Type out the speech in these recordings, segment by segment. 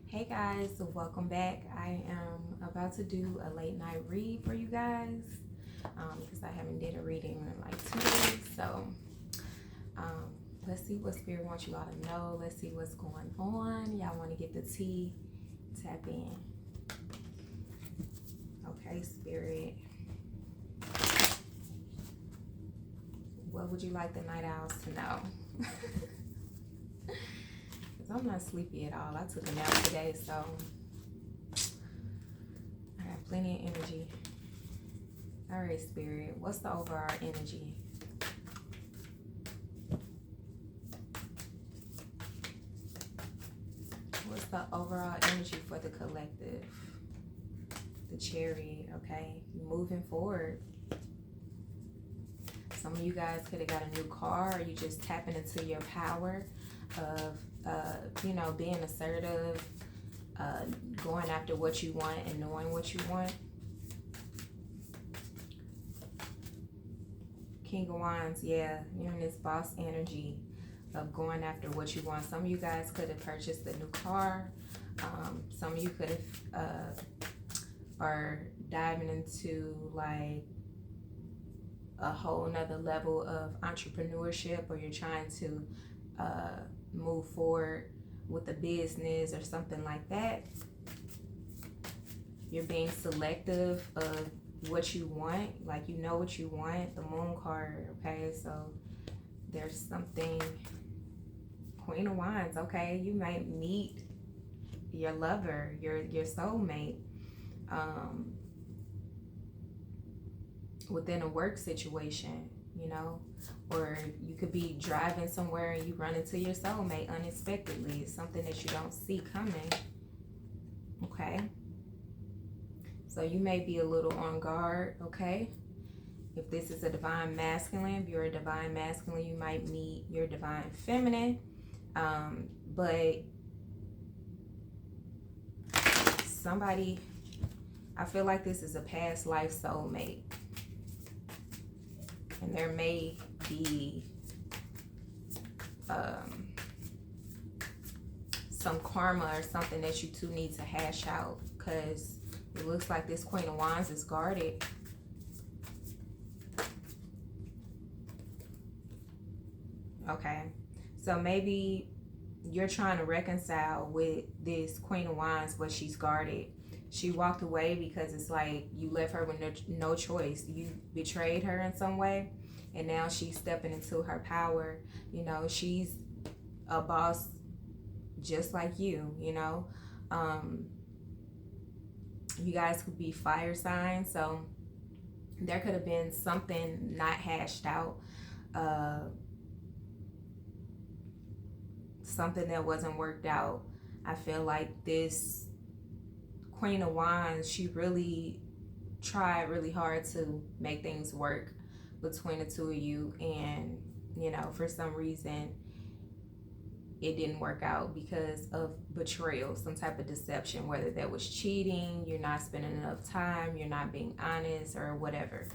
Hey guys, so welcome back. I am about to do a late night read for you guys because I haven't did a reading in like 2 days. So um, let's see what Spirit wants you all to know. Let's see what's going on. Y'all want to get the tea? Tap in. Okay, Spirit. What would you like the night owls to know? I'm not sleepy at all. I took a nap today, so I have plenty of energy. All right, Spirit. What's the overall energy? What's the overall energy for the collective? The Chariot, okay? Moving forward. Some of you guys could have got a new car, or you just tapping into your power of, being assertive, going after what you want and knowing what you want. King of Wands, yeah, you're in this boss energy of going after what you want. Some of you guys could have purchased a new car. Some of you could have are diving into like a whole nother level of entrepreneurship, or you're trying to move forward with a business or something like that. You're being selective of what you want, like you know what you want. The Moon card, okay? So there's something. Queen of Wands, okay? You might meet your lover, your soulmate, within a work situation, or you could be driving somewhere and you run into your soulmate unexpectedly. It's something that you don't see coming, okay? So you may be a little on guard, okay? If this is a divine masculine, if you're a divine masculine, you might meet your divine feminine. But somebody, I feel like this is a past life soulmate. And there may be some karma or something that you two need to hash out, because it looks like this Queen of Wands is guarded. Okay, so maybe you're trying to reconcile with this Queen of Wands, but she's guarded. She walked away because it's like you left her with no choice. You betrayed her in some way, and now she's stepping into her power. She's a boss just like you, You guys could be fire signs, so there could have been something not hashed out, something that wasn't worked out. I feel like this Queen of Wands, she really tried really hard to make things work between the two of you, and for some reason it didn't work out because of betrayal, some type of deception, whether that was cheating, you're not spending enough time, you're not being honest, or whatever.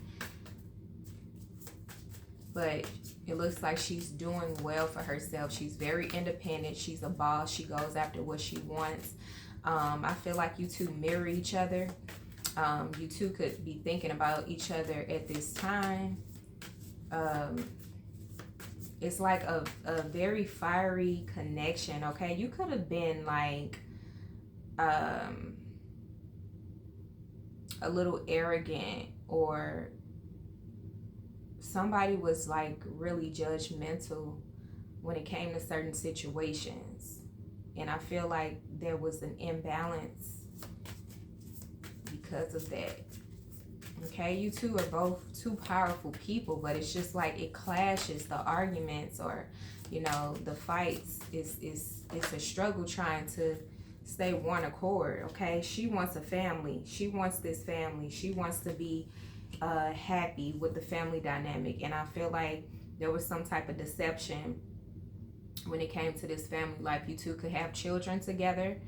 But it looks like she's doing well for herself. She's very independent. She's a boss. She goes after what she wants. I feel like you two mirror each other. You two could be thinking about each other at this time. It's like a very fiery connection, okay? You could have been like a little arrogant, or somebody was like really judgmental when it came to certain situations. And I feel like there was an imbalance because of that. Okay, you two are both two powerful people, but it's just like it clashes, the arguments, or the fights. It's a struggle trying to stay one accord. Okay, she wants a family. She wants this family. She wants to be happy with the family dynamic, and I feel like there was some type of deception when it came to this family life. You two could have children together,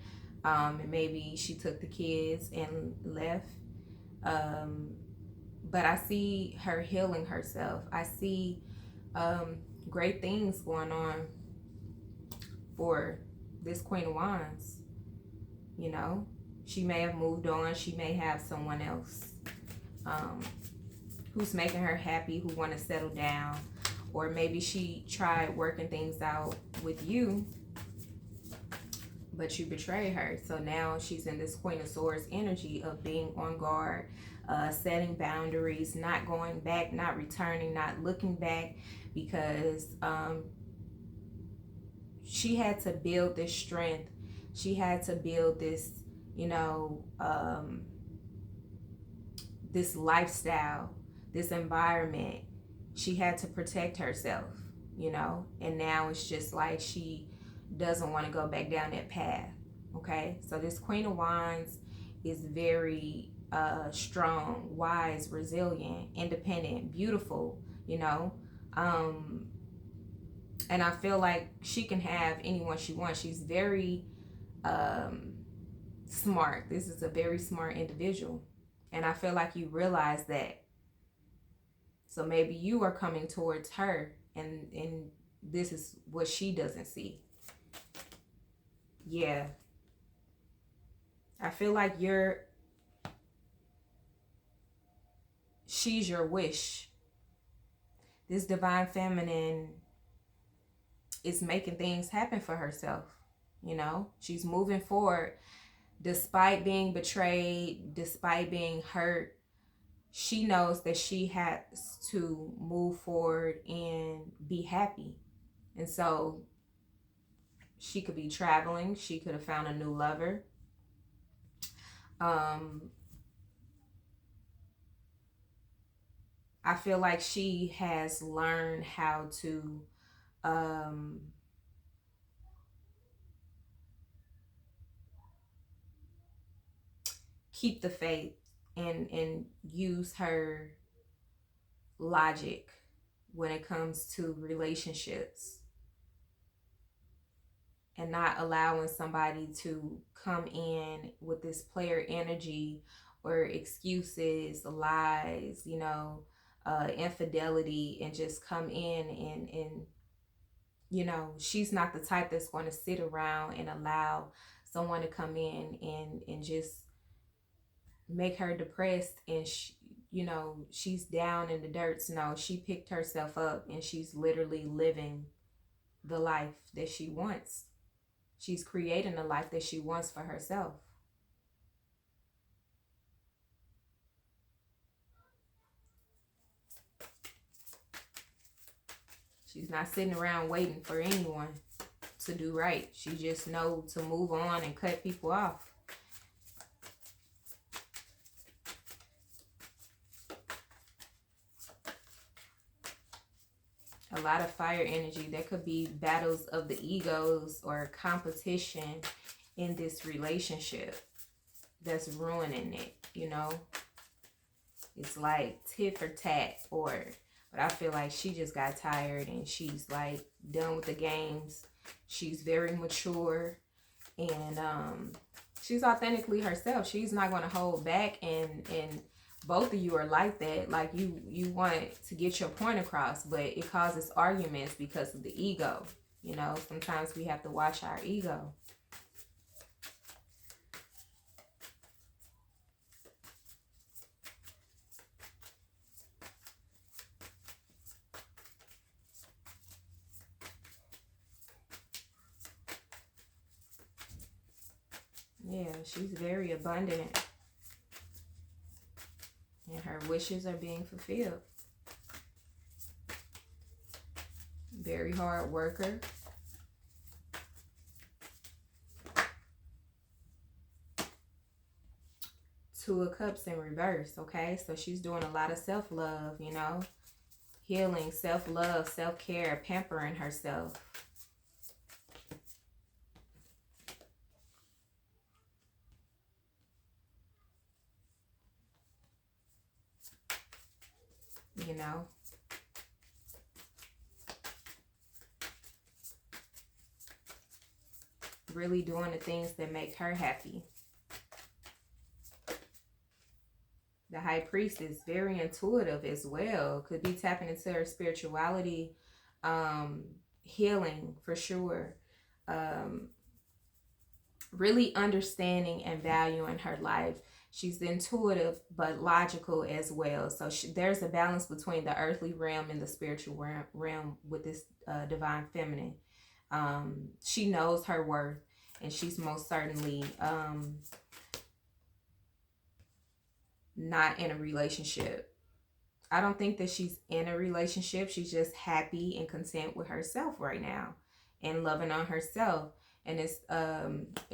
and maybe she took the kids and left. But I see her healing herself. I see great things going on for this Queen of Wands. You know, she may have moved on. She may have someone else um, who's making her happy, who want to settle down. Or maybe she tried working things out with you, but you betrayed her. So now she's in this Queen of Swords energy of being on guard, setting boundaries, not going back, not returning, not looking back, because she had to build this strength. She had to build this, you know, this lifestyle, this environment. She had to protect herself, you know, and now it's just like she doesn't want to go back down that path. Okay, so this Queen of Wands is very strong, wise, resilient, independent, beautiful, you know. Um, and I feel like she can have anyone she wants. She's very um, smart. This is a very smart individual. And I feel like you realize that. So maybe you are coming towards her, and this is what she doesn't see. Yeah. I feel like she's your wish. This divine feminine is making things happen for herself. You know, she's moving forward despite being betrayed, despite being hurt. She knows that she has to move forward and be happy. And so she could be traveling. She could have found a new lover. I feel like she has learned how to keep the faith and use her logic when it comes to relationships, and not allowing somebody to come in with this player energy or excuses, lies, you know, infidelity, and just come in and you know, she's not the type that's going to sit around and allow someone to come in and just make her depressed, and you know, she's down in the dirt. No, she picked herself up and she's literally living the life that she wants. She's creating the life that she wants for herself. She's not sitting around waiting for anyone to do right. She just knows to move on and cut people off. A lot of fire energy. There could be battles of the egos or competition in this relationship that's ruining it, you know. It's like tit for tat, but I feel like she just got tired and she's like done with the games. She's very mature, and she's authentically herself. She's not going to hold back, and both of you are like that. Like you want to get your point across, but it causes arguments because of the ego. You know, sometimes we have to watch our ego. Yeah, she's very abundant, and her wishes are being fulfilled. Very hard worker. Two of Cups in reverse, okay? So she's doing a lot of self-love, you know? Healing, self-love, self-care, pampering herself. You know? Really doing the things that make her happy. The High Priest is very intuitive as well. Could be tapping into her spirituality, healing for sure. really understanding and valuing her life. She's intuitive but logical as well. So there's a balance between the earthly realm and the spiritual realm with this divine feminine. She knows her worth, and she's most certainly not in a relationship. I don't think that she's in a relationship. She's just happy and content with herself right now and loving on herself. And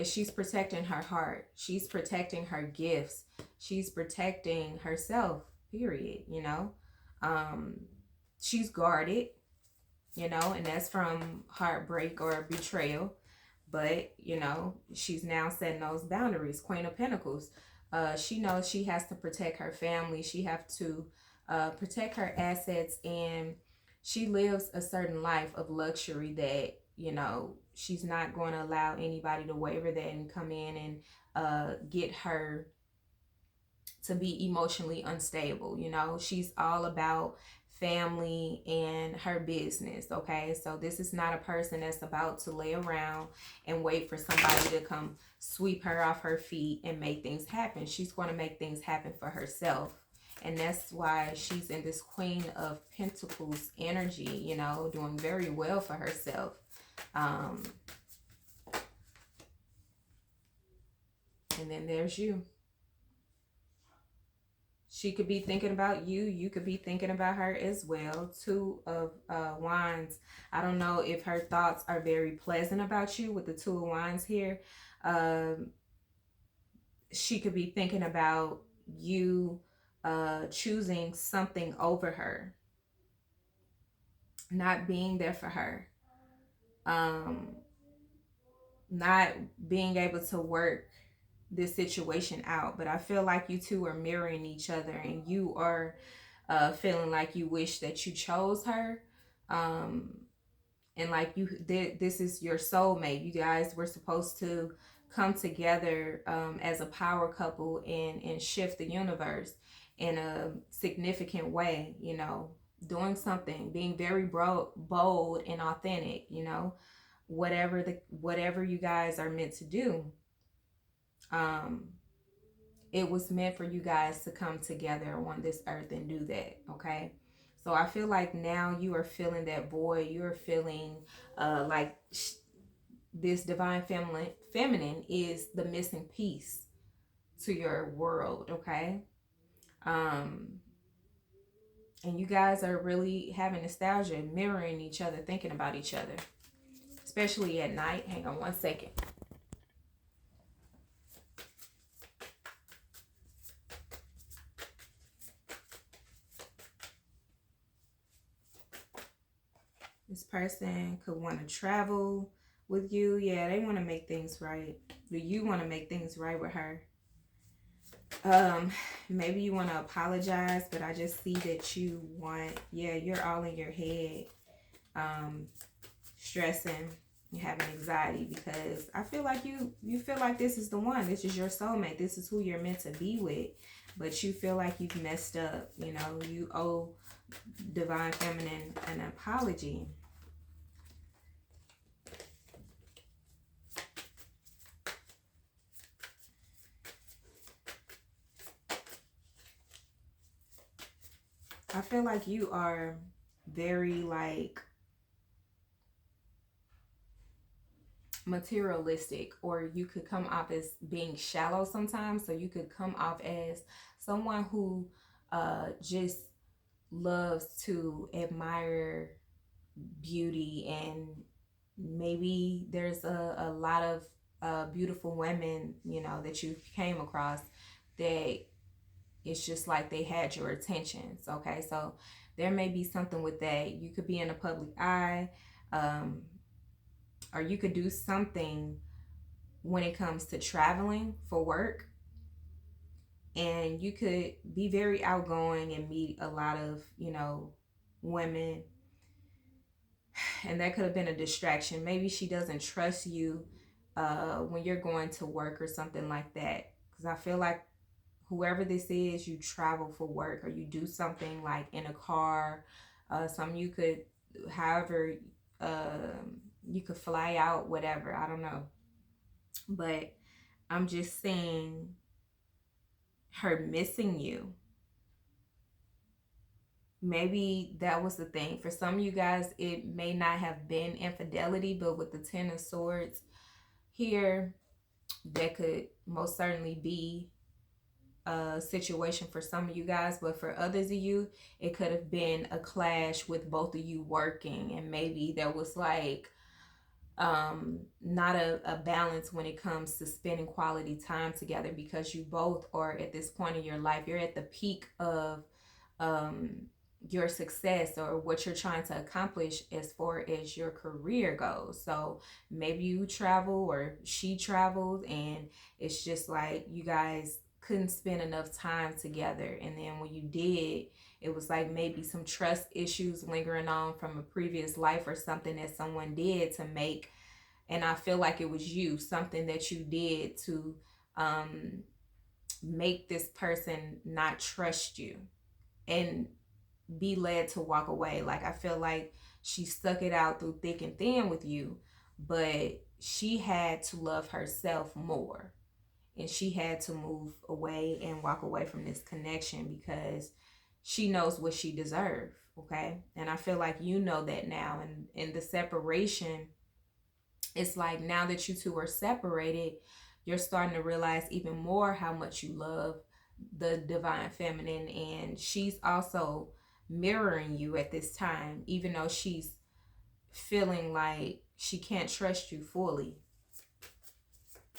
she's protecting her heart. She's protecting her gifts. She's protecting herself, period, you know. Um, she's guarded, you know, and that's from heartbreak or betrayal. But, you know, she's now setting those boundaries. Queen of Pentacles. She knows she has to protect her family. She have to protect her assets, and she lives a certain life of luxury that, you know, she's not going to allow anybody to waver that and come in and get her to be emotionally unstable. You know, she's all about family and her business. Okay, so this is not a person that's about to lay around and wait for somebody to come sweep her off her feet and make things happen. She's going to make things happen for herself. And that's why she's in this Queen of Pentacles energy, you know, doing very well for herself. And then there's you. She could be thinking about you. You could be thinking about her as well. Two of Wands. I don't know if her thoughts are very pleasant about you with the Two of Wands here. She could be thinking about you choosing something over her, not being there for her, not being able to work this situation out. But I feel like you two are mirroring each other, and you are feeling like you wish that you chose her, and like this is your soulmate. You guys were supposed to come together as a power couple and shift the universe in a significant way, you know, doing something, being very bold and authentic, you know, whatever you guys are meant to do. It was meant for you guys to come together on this earth and do that. Okay, so I feel like now you are feeling that void. You're feeling like this divine feminine is the missing piece to your world. Okay, and you guys are really having nostalgia, mirroring each other, thinking about each other, especially at night. Hang on one second. This person could want to travel with you. Yeah, they want to make things right. Do you want to make things right with her? Maybe you want to apologize, but I just see that you want, yeah, you're all in your head, stressing, you're having anxiety, because I feel like you feel like this is the one. This is your soulmate. This is who you're meant to be with. But you feel like you've messed up. You know, you owe divine feminine an apology. I feel like you are very like materialistic, or you could come off as being shallow sometimes. So you could come off as someone who just loves to admire beauty, and maybe there's a lot of beautiful women, you know, that you came across that it's just like they had your attentions. Okay, so there may be something with that. You could be in a public eye, or you could do something when it comes to traveling for work, and you could be very outgoing and meet a lot of, you know, women, and that could have been a distraction. Maybe she doesn't trust you when you're going to work or something like that, because I feel like whoever this is, you travel for work, or you do something like in a car, some you could, however, you could fly out, whatever, I don't know. But I'm just saying, her missing you, maybe that was the thing. For some of you guys, it may not have been infidelity, but with the Ten of Swords here, that could most certainly be a situation for some of you guys. But for others of you, it could have been a clash with both of you working, and maybe there was like not a balance when it comes to spending quality time together, because you both are at this point in your life, you're at the peak of um your success or what you're trying to accomplish as far as your career goes. So maybe you travel or she traveled, and it's just like you guys couldn't spend enough time together, and then when you did, it was like maybe some trust issues lingering on from a previous life or something that someone did to make, and I feel like it was you, something that you did to um make this person not trust you and be led to walk away. Like, I feel like she stuck it out through thick and thin with you, but she had to love herself more, and she had to move away and walk away from this connection because she knows what she deserves. Okay, and I feel like you know that now, and in the separation, it's like now that you two are separated, you're starting to realize even more how much you love the divine feminine, and she's also mirroring you at this time, even though she's feeling like she can't trust you fully,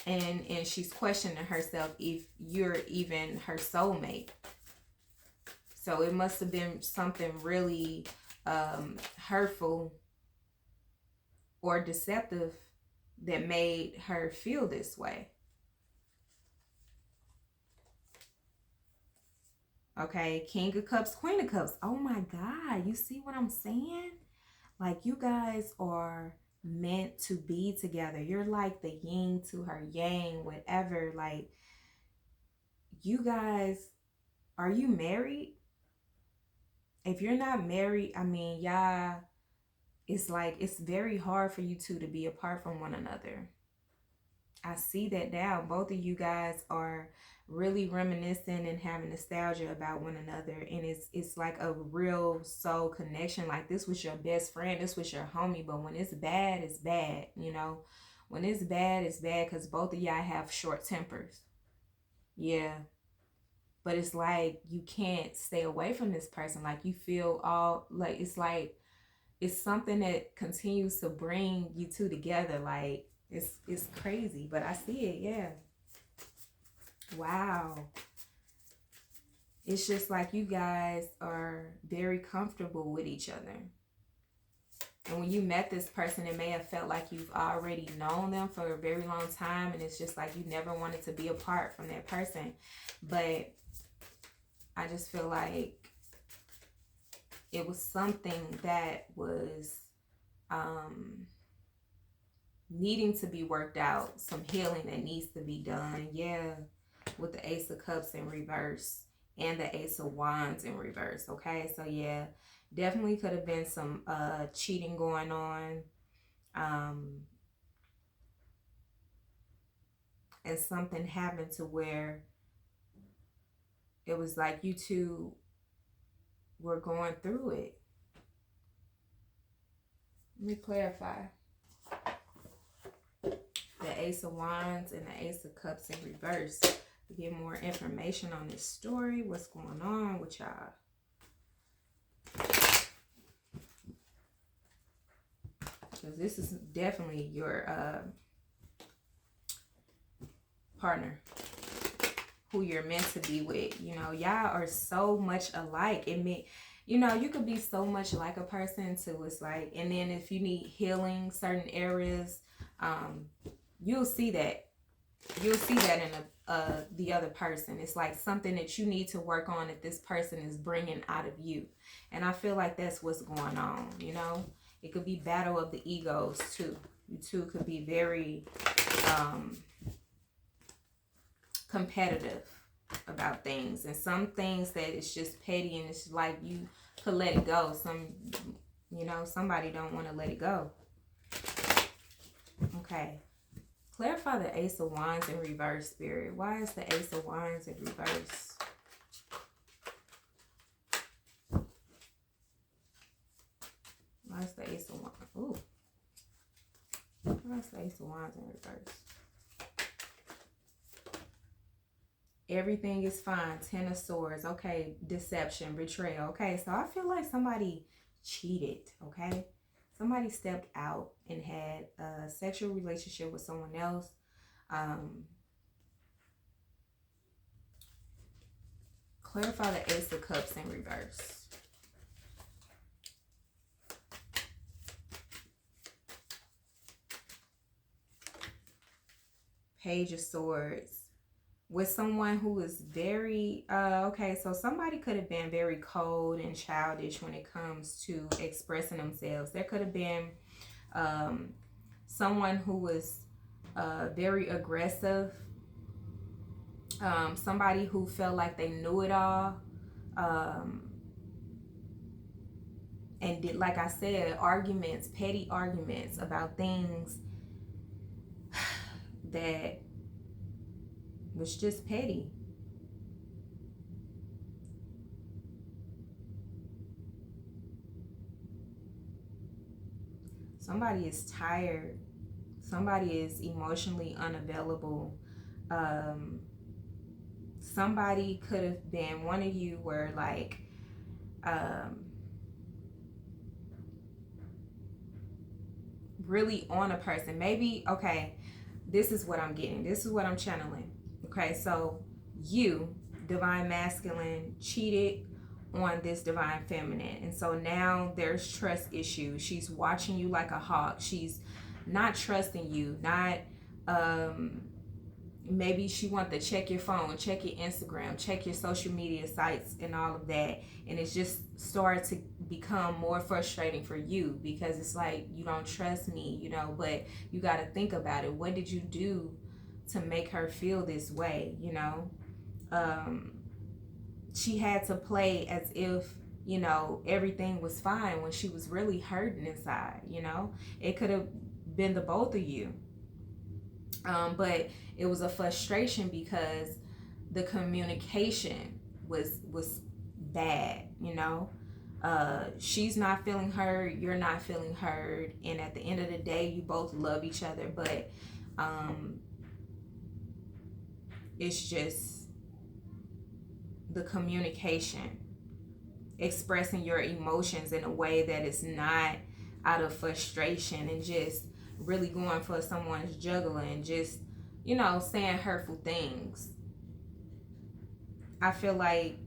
and she's questioning herself if you're even her soulmate. So it must have been something really hurtful or deceptive that made her feel this way. Okay, King of Cups, Queen of Cups. Oh my God, you see what I'm saying? Like, you guys are meant to be together. You're like the yin to her yang, whatever. Like, you guys, are you married? If you're not married, I mean, y'all, it's like it's very hard for you two to be apart from one another. I see that now. Both of you guys are really reminiscing and having nostalgia about one another, and it's like a real soul connection. Like, this was your best friend, this was your homie, but when it's bad, it's bad, you know. When it's bad, it's bad, because both of y'all have short tempers. Yeah. But it's like you can't stay away from this person. Like, you feel all like it's something that continues to bring you two together. Like, it's crazy, but I see it. Yeah. Wow. It's just like you guys are very comfortable with each other. And when you met this person, it may have felt like you've already known them for a very long time, and it's just like you never wanted to be apart from that person. But I just feel like it was something that was needing to be worked out, some healing that needs to be done. Yeah, with the Ace of Cups in reverse and the Ace of Wands in reverse. Okay, so yeah, definitely could have been some cheating going on, and something happened to where it was like you two were going through it. Let me clarify. The Ace of Wands and the Ace of Cups in reverse to get more information on this story. What's going on with y'all? Because this is definitely your partner who you're meant to be with. You know, y'all are so much alike. It may, you know, you could be so much like a person too. It's like, and then if you need healing certain areas, you'll see that. You'll see that in the other person. It's like something that you need to work on that this person is bringing out of you. And I feel like that's what's going on, you know. It could be battle of the egos too. You two could be very competitive about things, and some things that it's just petty and it's like you could let it go. Some, you know, somebody don't want to let it go. Okay, Clarify the Ace of Wands in reverse, Spirit. Why is the Ace of Wands in reverse? Why is the Ace of Wands? Ooh. Why is the Ace of Wands in reverse? Everything is fine. Ten of Swords. Okay. Deception, betrayal. Okay. So I feel like somebody cheated. Okay. Somebody stepped out and had a sexual relationship with someone else. Clarify the Ace of Cups in reverse. Page of Swords. With someone who is very, okay, so somebody could have been very cold and childish when it comes to expressing themselves. There could have been someone who was very aggressive, somebody who felt like they knew it all, and did, like I said, arguments, petty arguments about things that was just petty. Somebody is tired. Somebody is emotionally unavailable. Somebody could have been, one of you were like, really on a person. Maybe, okay, this is what I'm getting. This is what I'm channeling. Okay, so you, divine masculine, cheated on this divine feminine. And so now there's trust issues. She's watching you like a hawk. She's not trusting you. Not, maybe she wants to check your phone, check your Instagram, check your social media sites and all of that. And it's just started to become more frustrating for you because it's like, you don't trust me, you know, but you got to think about it. What did you do to make her feel this way, you know? She had to play as if, you know, everything was fine when she was really hurting inside, you know? It could have been the both of you. But it was a frustration because the communication was bad, you know? She's not feeling heard, you're not feeling heard, and at the end of the day, you both love each other, but it's just the communication, expressing your emotions in a way that is not out of frustration and just really going for someone's juggling, just, you know, saying hurtful things. I feel like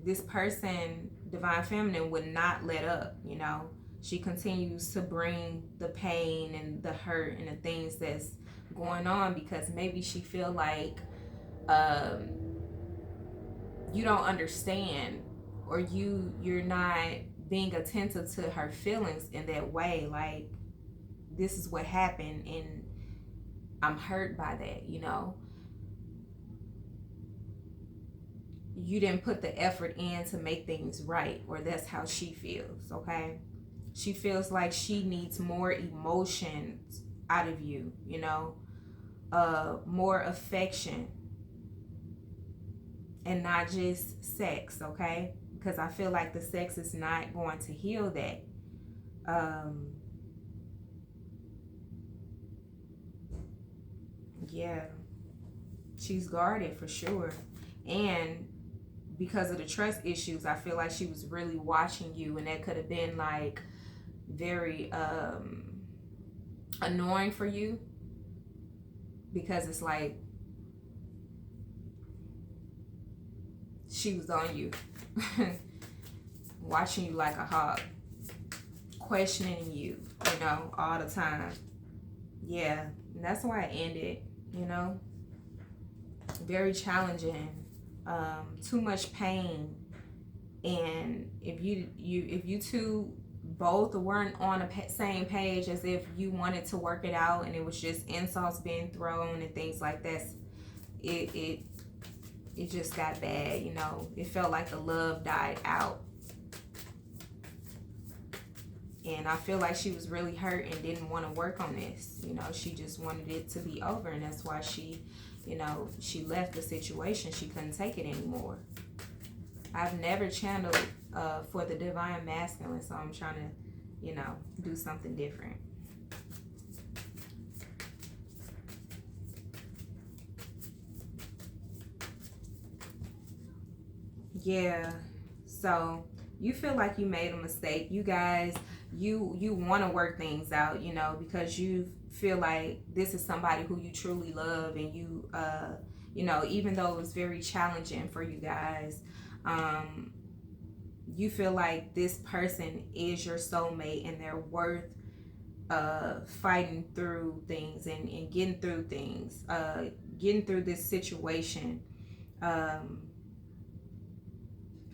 this person, divine feminine, would not let up, you know. She continues to bring the pain and the hurt and the things that's going on because maybe she feel like you don't understand, or you're not being attentive to her feelings in that way. Like, this is what happened and I'm hurt by that, you know. You didn't put the effort in to make things right, or that's how she feels, okay? She feels like she needs more emotions out of you, you know, more affection, and not just sex, okay? Because I feel like the sex is not going to heal that. Yeah, she's guarded for sure. And because of the trust issues, I feel like she was really watching you, and that could have been like very annoying for you, because it's like she was on you, watching you like a hawk, questioning you, you know, all the time. Yeah, and that's why I ended, you know. Very challenging, too much pain, and if you two both weren't on a same page, as if you wanted to work it out and it was just insults being thrown and things like that, it just got bad, you know. It felt like the love died out. And I feel like she was really hurt and didn't want to work on this. You know, she just wanted it to be over, and that's why she, you know, she left the situation. She couldn't take it anymore. I've never channeled for the divine masculine, so I'm trying to, you know, do something different. Yeah. So you feel like you made a mistake. You guys, you want to work things out, you know, because you feel like this is somebody who you truly love, and you know, even though it was very challenging for you guys, um, you feel like this person is your soulmate, and they're worth fighting through things, and getting through things, getting through this situation. Um,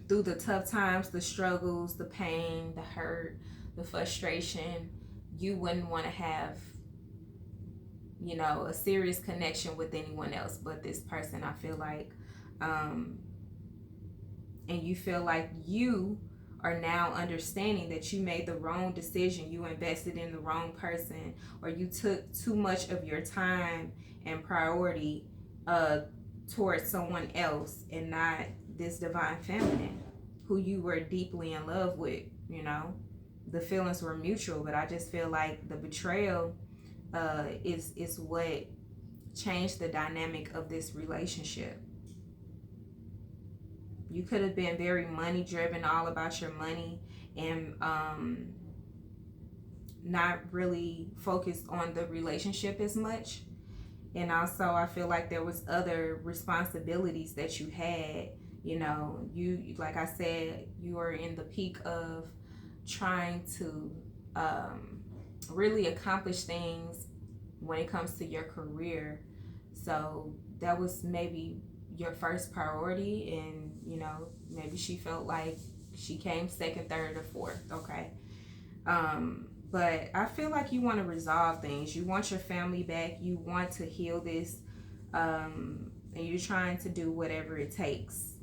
through the tough times, the struggles, the pain, the hurt, the frustration, you wouldn't want to have, you know, a serious connection with anyone else but this person. I feel like, um, and you feel like you are now understanding that you made the wrong decision, you invested in the wrong person, or you took too much of your time and priority uh, towards someone else and not this divine feminine who you were deeply in love with. You know, the feelings were mutual, but I just feel like the betrayal is what changed the dynamic of this relationship. You could have been very money driven, all about your money, and not really focused on the relationship as much. And also, I feel like there was other responsibilities that you had. You know, you, like I said, you were in the peak of trying to really accomplish things when it comes to your career. So that was maybe your first priority, and you know, maybe she felt like she came second, third, or fourth. Okay. But I feel like you want to resolve things. You want your family back. You want to heal this, and you're trying to do whatever it takes,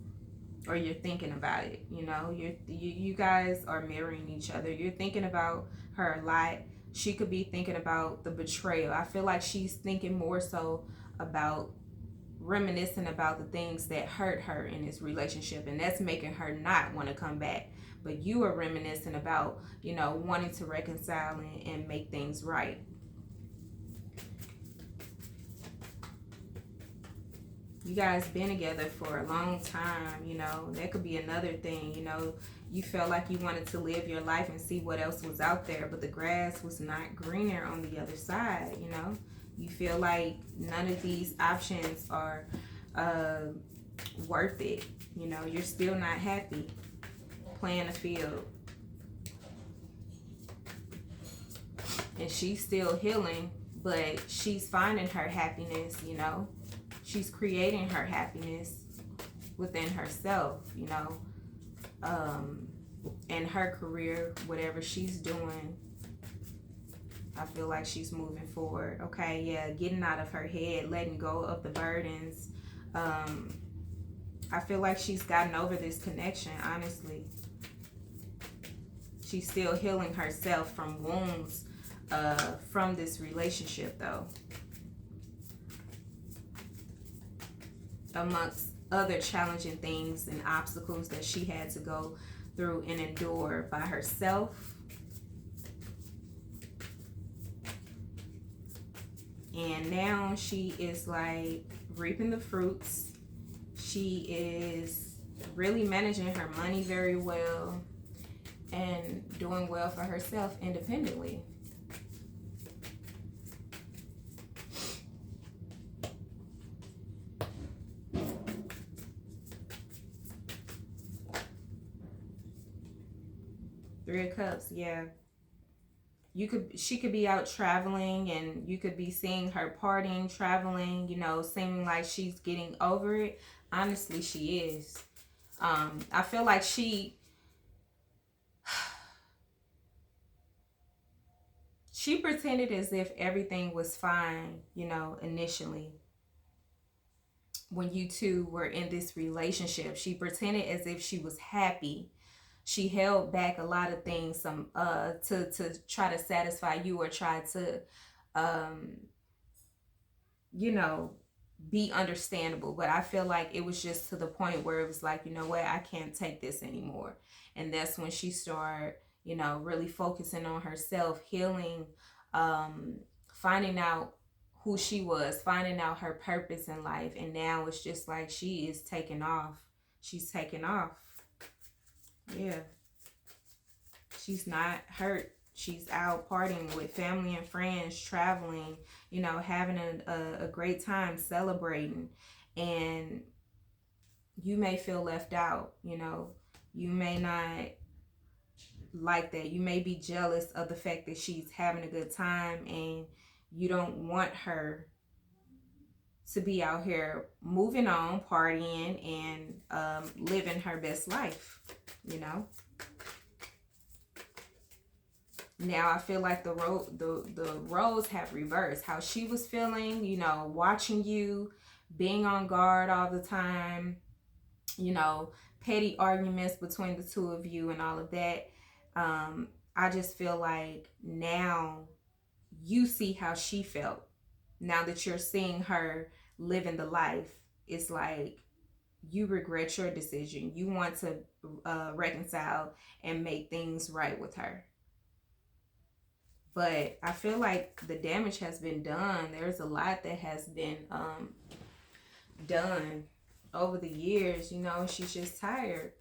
or you're thinking about it. You know, you guys are mirroring each other. You're thinking about her a lot. She could be thinking about the betrayal. I feel like she's thinking more so about reminiscing about the things that hurt her in this relationship, and that's making her not want to come back. But you are reminiscing about, you know, wanting to reconcile and make things right. You guys been together for a long time. You know, that could be another thing. You know, you felt like you wanted to live your life and see what else was out there, but the grass was not greener on the other side. You know, you feel like none of these options are uh, worth it. You know, you're still not happy playing the field, and she's still healing, but she's finding her happiness. You know, she's creating her happiness within herself. You know, and her career, whatever she's doing, I feel like she's moving forward. Okay, yeah, getting out of her head, letting go of the burdens. I feel like she's gotten over this connection, honestly. She's still healing herself from wounds from this relationship, though. Amongst other challenging things and obstacles that she had to go through and endure by herself. And now she is like reaping the fruits. She is really managing her money very well and doing well for herself independently. Three of Cups, yeah. She could be out traveling, and you could be seeing her partying, traveling, you know, seeming like she's getting over it. Honestly, she is. I feel like she pretended as if everything was fine, you know, initially when you two were in this relationship. She pretended as if she was happy. she held back a lot of things, some to try to satisfy you, or try to um you know, be understandable. But I feel like it was just to the point where it was like, you know what, I can't take this anymore. And that's when she started, you know, really focusing on herself, healing, finding out who she was, finding out her purpose in life. And now it's just like she is taking off. She's taking off. Yeah. She's not hurt. She's out partying with family and friends, traveling, you know, having a great time, celebrating. And you may feel left out, you know. You may not like that. You may be jealous of the fact that she's having a good time, and you don't want her to be out here moving on, partying, and living her best life, you know. Now I feel like the roles have reversed. How she was feeling, you know, watching you, being on guard all the time, you know, petty arguments between the two of you and all of that. I just feel like now you see how she felt. Now that you're seeing her living the life, it's like you regret your decision. You want to reconcile and make things right with her. But I feel like the damage has been done. There's a lot that has been done over the years. You know, she's just tired.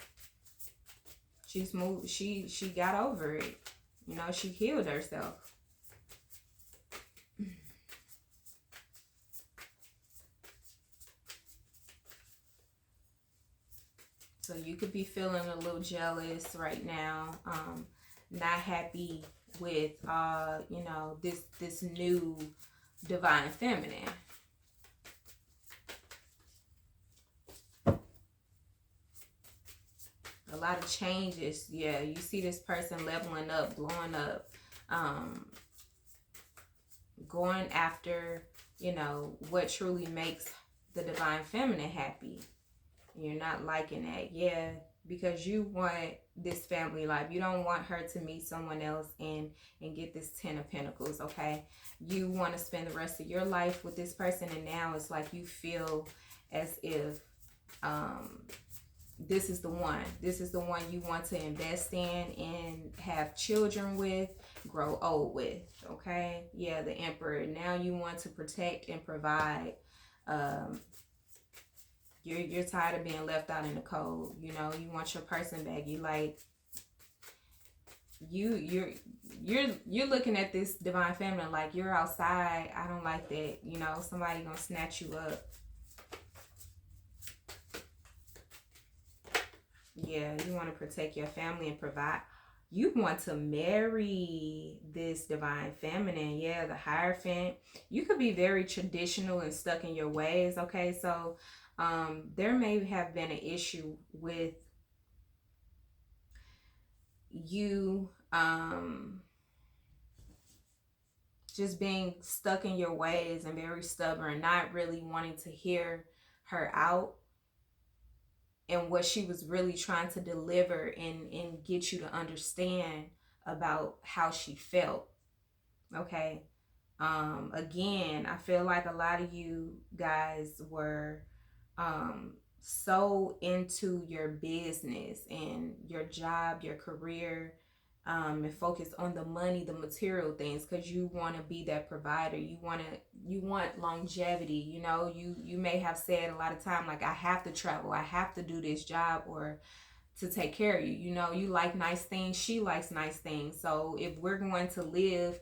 She's moved. She got over it. You know, she healed herself. So you could be feeling a little jealous right now, not happy with you know, this new divine feminine. A lot of changes. Yeah, you see this person leveling up, blowing up, um, going after, you know, what truly makes the divine feminine happy. You're not liking that. Yeah, because you want this family life. You don't want her to meet someone else and get this 10 of pentacles. Okay, you want to spend the rest of your life with this person, and now it's like you feel as if this is the one. This is the one you want to invest in and have children with, grow old with. Okay, yeah, the Emperor. Now you want to protect and provide. You're tired of being left out in the cold. You know, you want your person back. You like you're looking at this divine feminine like you're outside. I don't like that. You know, somebody gonna snatch you up. Yeah, you want to protect your family and provide. You want to marry this divine feminine. Yeah, the Hierophant. You could be very traditional and stuck in your ways. Okay, so there may have been an issue with you just being stuck in your ways and very stubborn, not really wanting to hear her out and what she was really trying to deliver and get you to understand about how she felt. Okay. Again, I feel like a lot of you guys were so into your business and your job, your career, and focus on the money, the material things, because you want to be that provider. You want longevity. You know, you may have said a lot of time, like, I have to travel, I have to do this job or to take care of you. You know, you like nice things, she likes nice things. So if we're going to live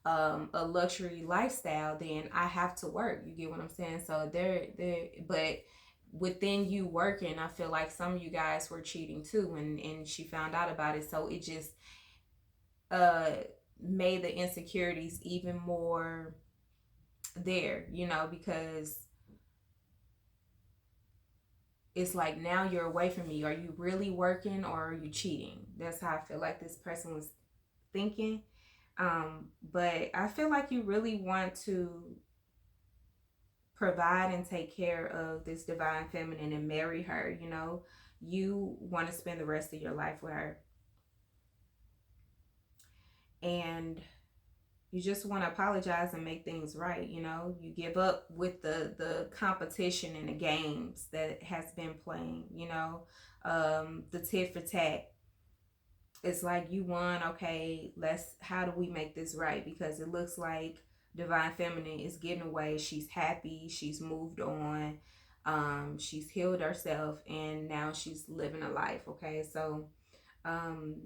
a luxury lifestyle, then I have to work. You get what I'm saying? So but within you working, I feel like some of you guys were cheating too, and she found out about it. So it just made the insecurities even more there, you know, because it's like, now you're away from me. Are you really working or are you cheating? That's how I feel like this person was thinking. But I feel like you really want to provide and take care of this divine feminine and marry her. You know, you want to spend the rest of your life with her. and you just want to apologize and make things right. You give up with the competition and the games that has been playing. The tit for tat. It's like you won. Okay, how do we make this right? Because it looks like divine feminine is getting away. She's happy, she's moved on, she's healed herself, and now she's living a life. Okay, so um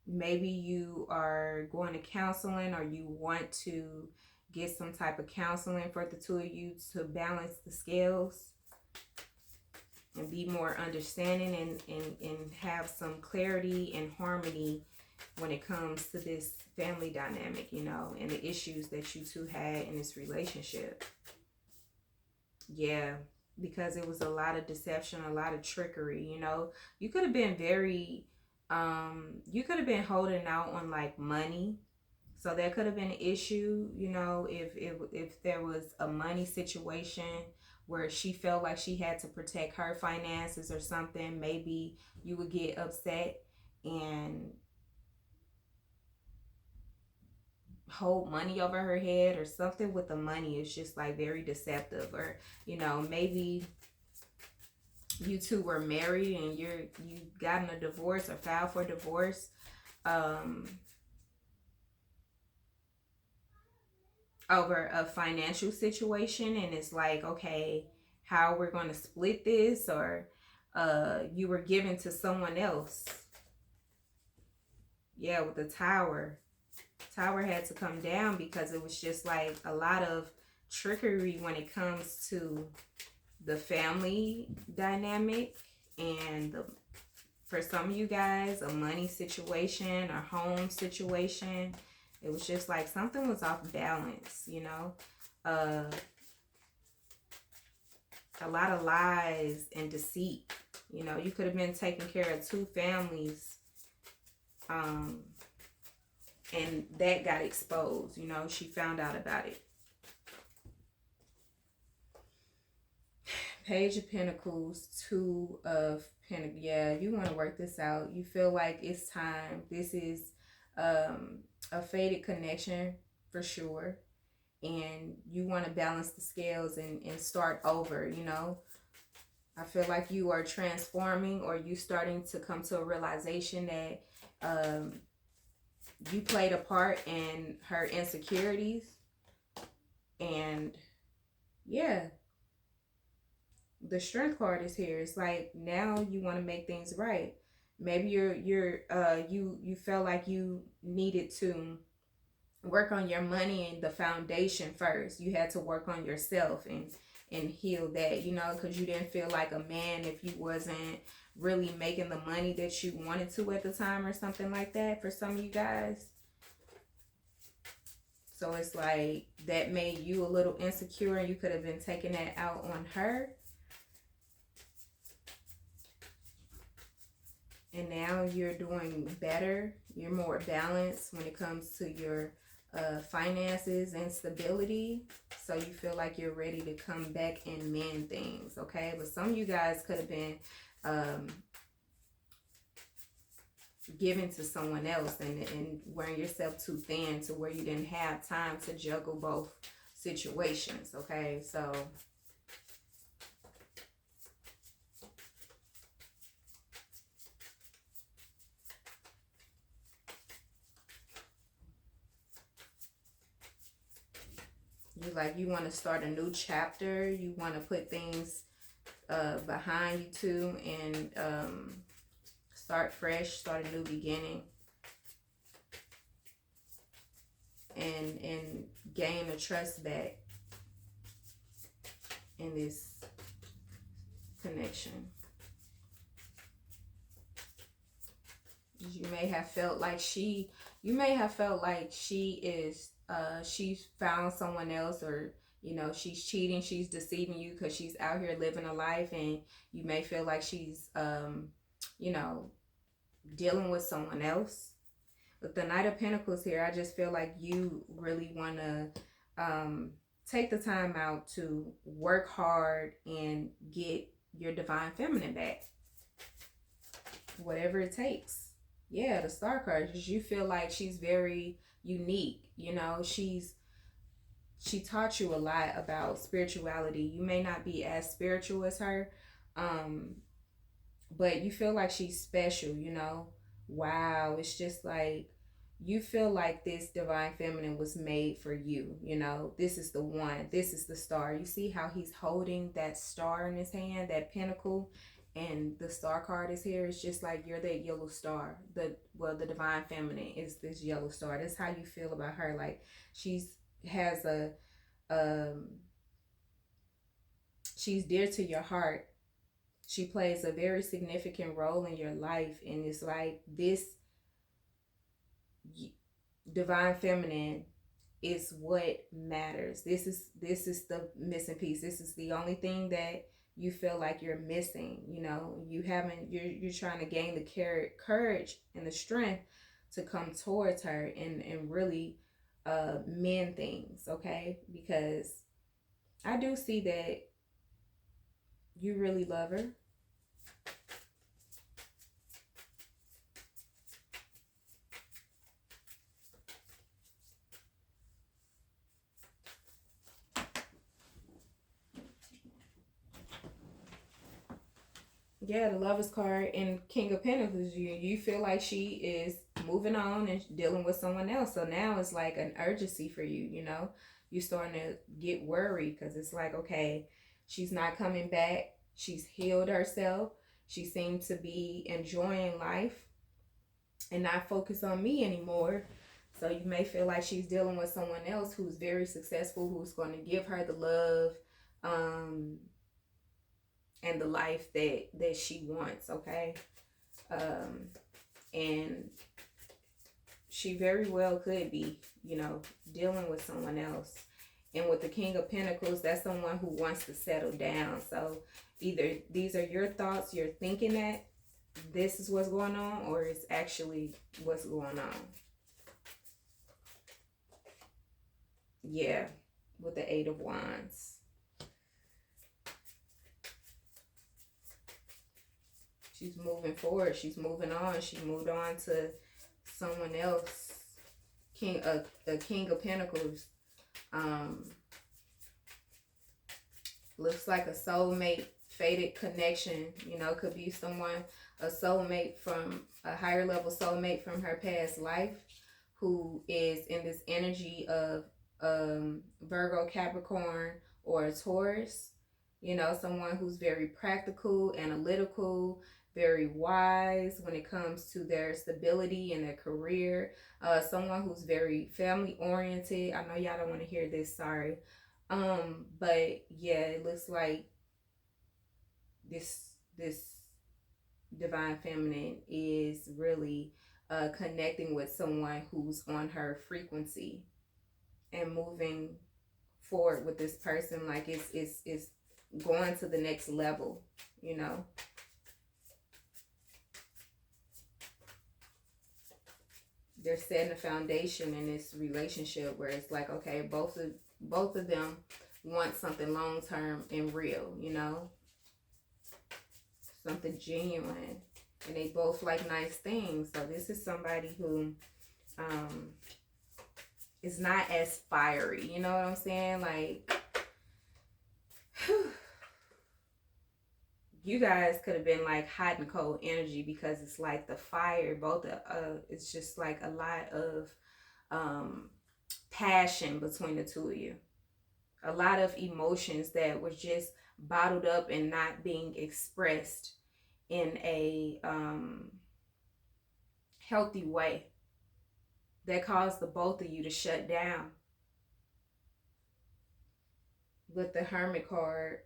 maybe you are going to counseling, or you want to get some type of counseling for the two of you to balance the scales and be more understanding, and have some clarity and harmony when it comes to this family dynamic, and the issues that you two had in this relationship. Yeah, because it was a lot of deception, a lot of trickery. You could have been you could have been holding out on like money. So there could have been an issue, if there was a money situation where she felt like she had to protect her finances or something. Maybe you would get upset and hold money over her head, or something with the money is just like very deceptive. Or maybe you two were married and you gotten a divorce or filed for divorce, over a financial situation, and it's like, okay, how we're going to split this, or you were given to someone else. Yeah, with the tower had to come down, because it was just like a lot of trickery when it comes to the family dynamic, and for some of you guys, a money situation or home situation. It was just like something was off balance. A lot of lies and deceit. You could have been taking care of two families, and that got exposed. She found out about it. Page of Pentacles, Two of Pentacles. Yeah, you want to work this out. You feel like it's time. This is a faded connection for sure. And you want to balance the scales and start over. I feel like you are transforming, or you starting to come to a realization that you played a part in her insecurities. And yeah, the Strength card is here. It's like now you want to make things right. Maybe you felt like you needed to work on your money and the foundation first. You had to work on yourself and heal that, because you didn't feel like a man if you wasn't really making the money that you wanted to at the time, or something like that, for some of you guys. So it's like that made you a little insecure, and you could have been taking that out on her. And now you're doing better. You're more balanced when it comes to your finances and stability. So you feel like you're ready to come back and mend things, okay? But some of you guys could have been given to someone else, and wearing yourself too thin to where you didn't have time to juggle both situations, okay? So you want to start a new chapter. You want to put things behind you too, and start fresh, start a new beginning, and gain the trust back in this connection. You may have felt like she is she's found someone else, or she's cheating, she's deceiving you, because she's out here living a life, and you may feel like she's dealing with someone else. With the Knight of Pentacles here, I just feel like you really want to take the time out to work hard and get your divine feminine back, whatever it takes. Yeah, the star card, because you feel like she's very unique. You know, she taught you a lot about spirituality. You may not be as spiritual as her, um, but you feel like she's special, you know. Wow, it's just like you feel like this divine feminine was made for you, you know. This is the one, this is the star. You see how he's holding that star in his hand, that pinnacle, and the star card is here. It's just like you're that yellow star. The divine feminine is this yellow star. That's how you feel about her. Like she's has a um she's dear to your heart. She plays a very significant role in your life, and it's like this divine feminine is what matters. This is the missing piece. This is the only thing that you feel like you're missing. You know, you haven't. You're trying to gain the courage and the strength to come towards her and really mend things. Okay, because I do see that you really love her. Yeah, the Lovers card and King of Pentacles. You feel like she is moving on and dealing with someone else. So now it's like an urgency for you. You know, you're starting to get worried because it's like, okay, she's not coming back. She's healed herself. She seems to be enjoying life and not focus on me anymore. So you may feel like she's dealing with someone else who's very successful, who's going to give her the love, um, and the life that she wants. Okay, um, and she very well could be, you know, dealing with someone else. And with the King of Pentacles, that's someone who wants to settle down. So either these are your thoughts, you're thinking that this is what's going on, or it's actually what's going on. Yeah, with the Eight of Wands. She's moving forward. She's moving on. She moved on to someone else. A King of Pentacles. Um, looks like a soulmate, fated connection. You know, could be someone, a soulmate from a higher level soulmate from her past life, who is in this energy of Virgo, Capricorn, or a Taurus. You know, someone who's very practical, analytical, very wise when it comes to their stability and their career. Someone who's very family oriented. I know y'all don't want to hear this, sorry. But yeah, it looks like this divine feminine is really connecting with someone who's on her frequency and moving forward with this person. Like it's going to the next level, you know. They're setting a foundation in this relationship where it's like, okay, both of them want something long term and real, you know, something genuine, and they both like nice things. So this is somebody who is not as fiery, you know what I'm saying? Like, you guys could have been like hot and cold energy, because it's like the fire, it's just like a lot of passion between the two of you, a lot of emotions that were just bottled up and not being expressed in a healthy way, that caused the both of you to shut down. With the Hermit card,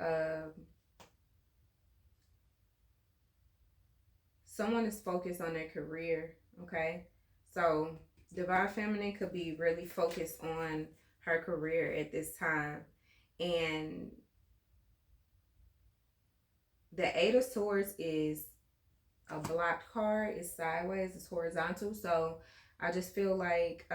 someone is focused on their career. Okay, so divine feminine could be really focused on her career at this time. And the Eight of Swords is a blocked card. It's sideways, it's horizontal. So I just feel like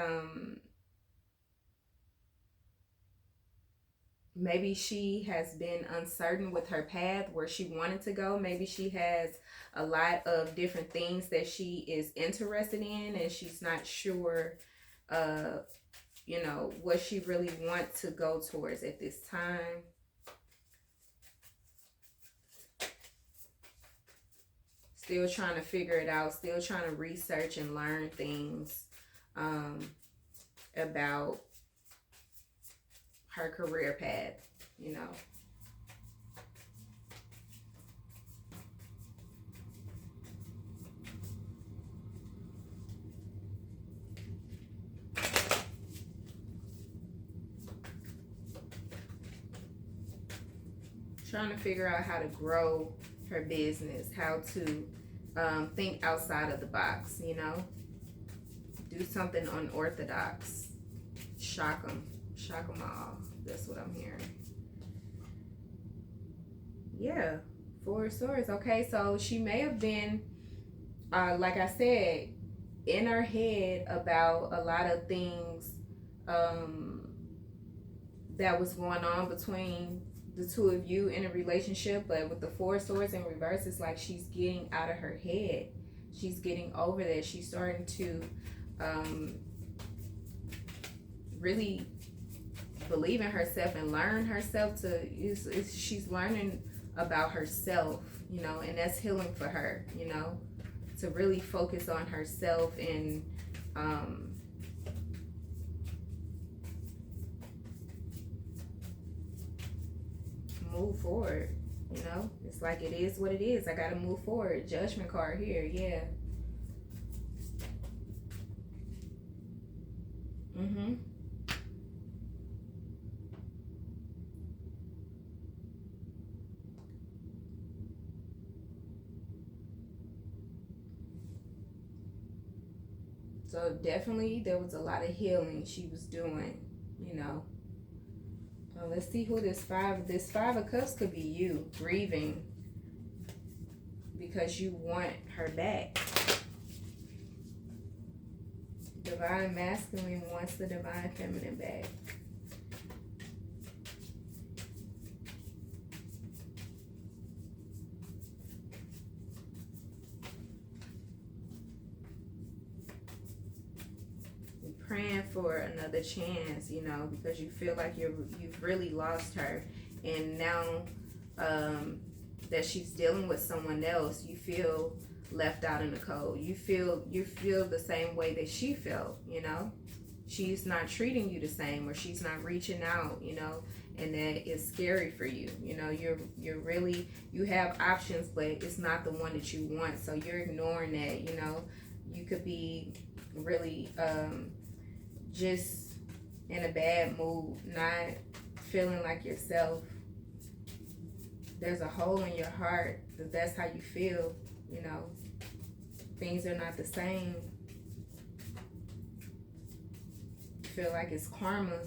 maybe she has been uncertain with her path where she wanted to go. Maybe she has a lot of different things that she is interested in, and she's not sure, uh, what she really wants to go towards at this time. Still trying to figure it out, still trying to research and learn things um, about her career path. Trying to figure out how to grow her business, how to think outside of the box. Do something unorthodox. Shock them all. That's what I'm hearing. Yeah, Four of Swords. Okay, so she may have been, like I said, in her head about a lot of things um, that was going on between the two of you in a relationship. But with the Four of Swords in reverse, it's like she's getting out of her head. She's getting over that. She's starting to really believe in herself and learn herself she's learning about herself, and that's healing for her, to really focus on herself and move forward. It's like, it is what it is. I gotta move forward. Judgment card here. Yeah. So definitely there was a lot of healing she was doing, you know. Let's see who this five of cups could be. You grieving because you want her back. Divine masculine wants the divine feminine back. Praying for another chance, because you feel like you've really lost her, and now that she's dealing with someone else, you feel left out in the cold. You feel the same way that she felt. She's not treating you the same, or she's not reaching out. And that is scary for you. You're really, you have options, but it's not the one that you want, so you're ignoring that. You could be really just in a bad mood, not feeling like yourself. There's a hole in your heart because that's how you feel. Things are not the same. You feel like it's karma.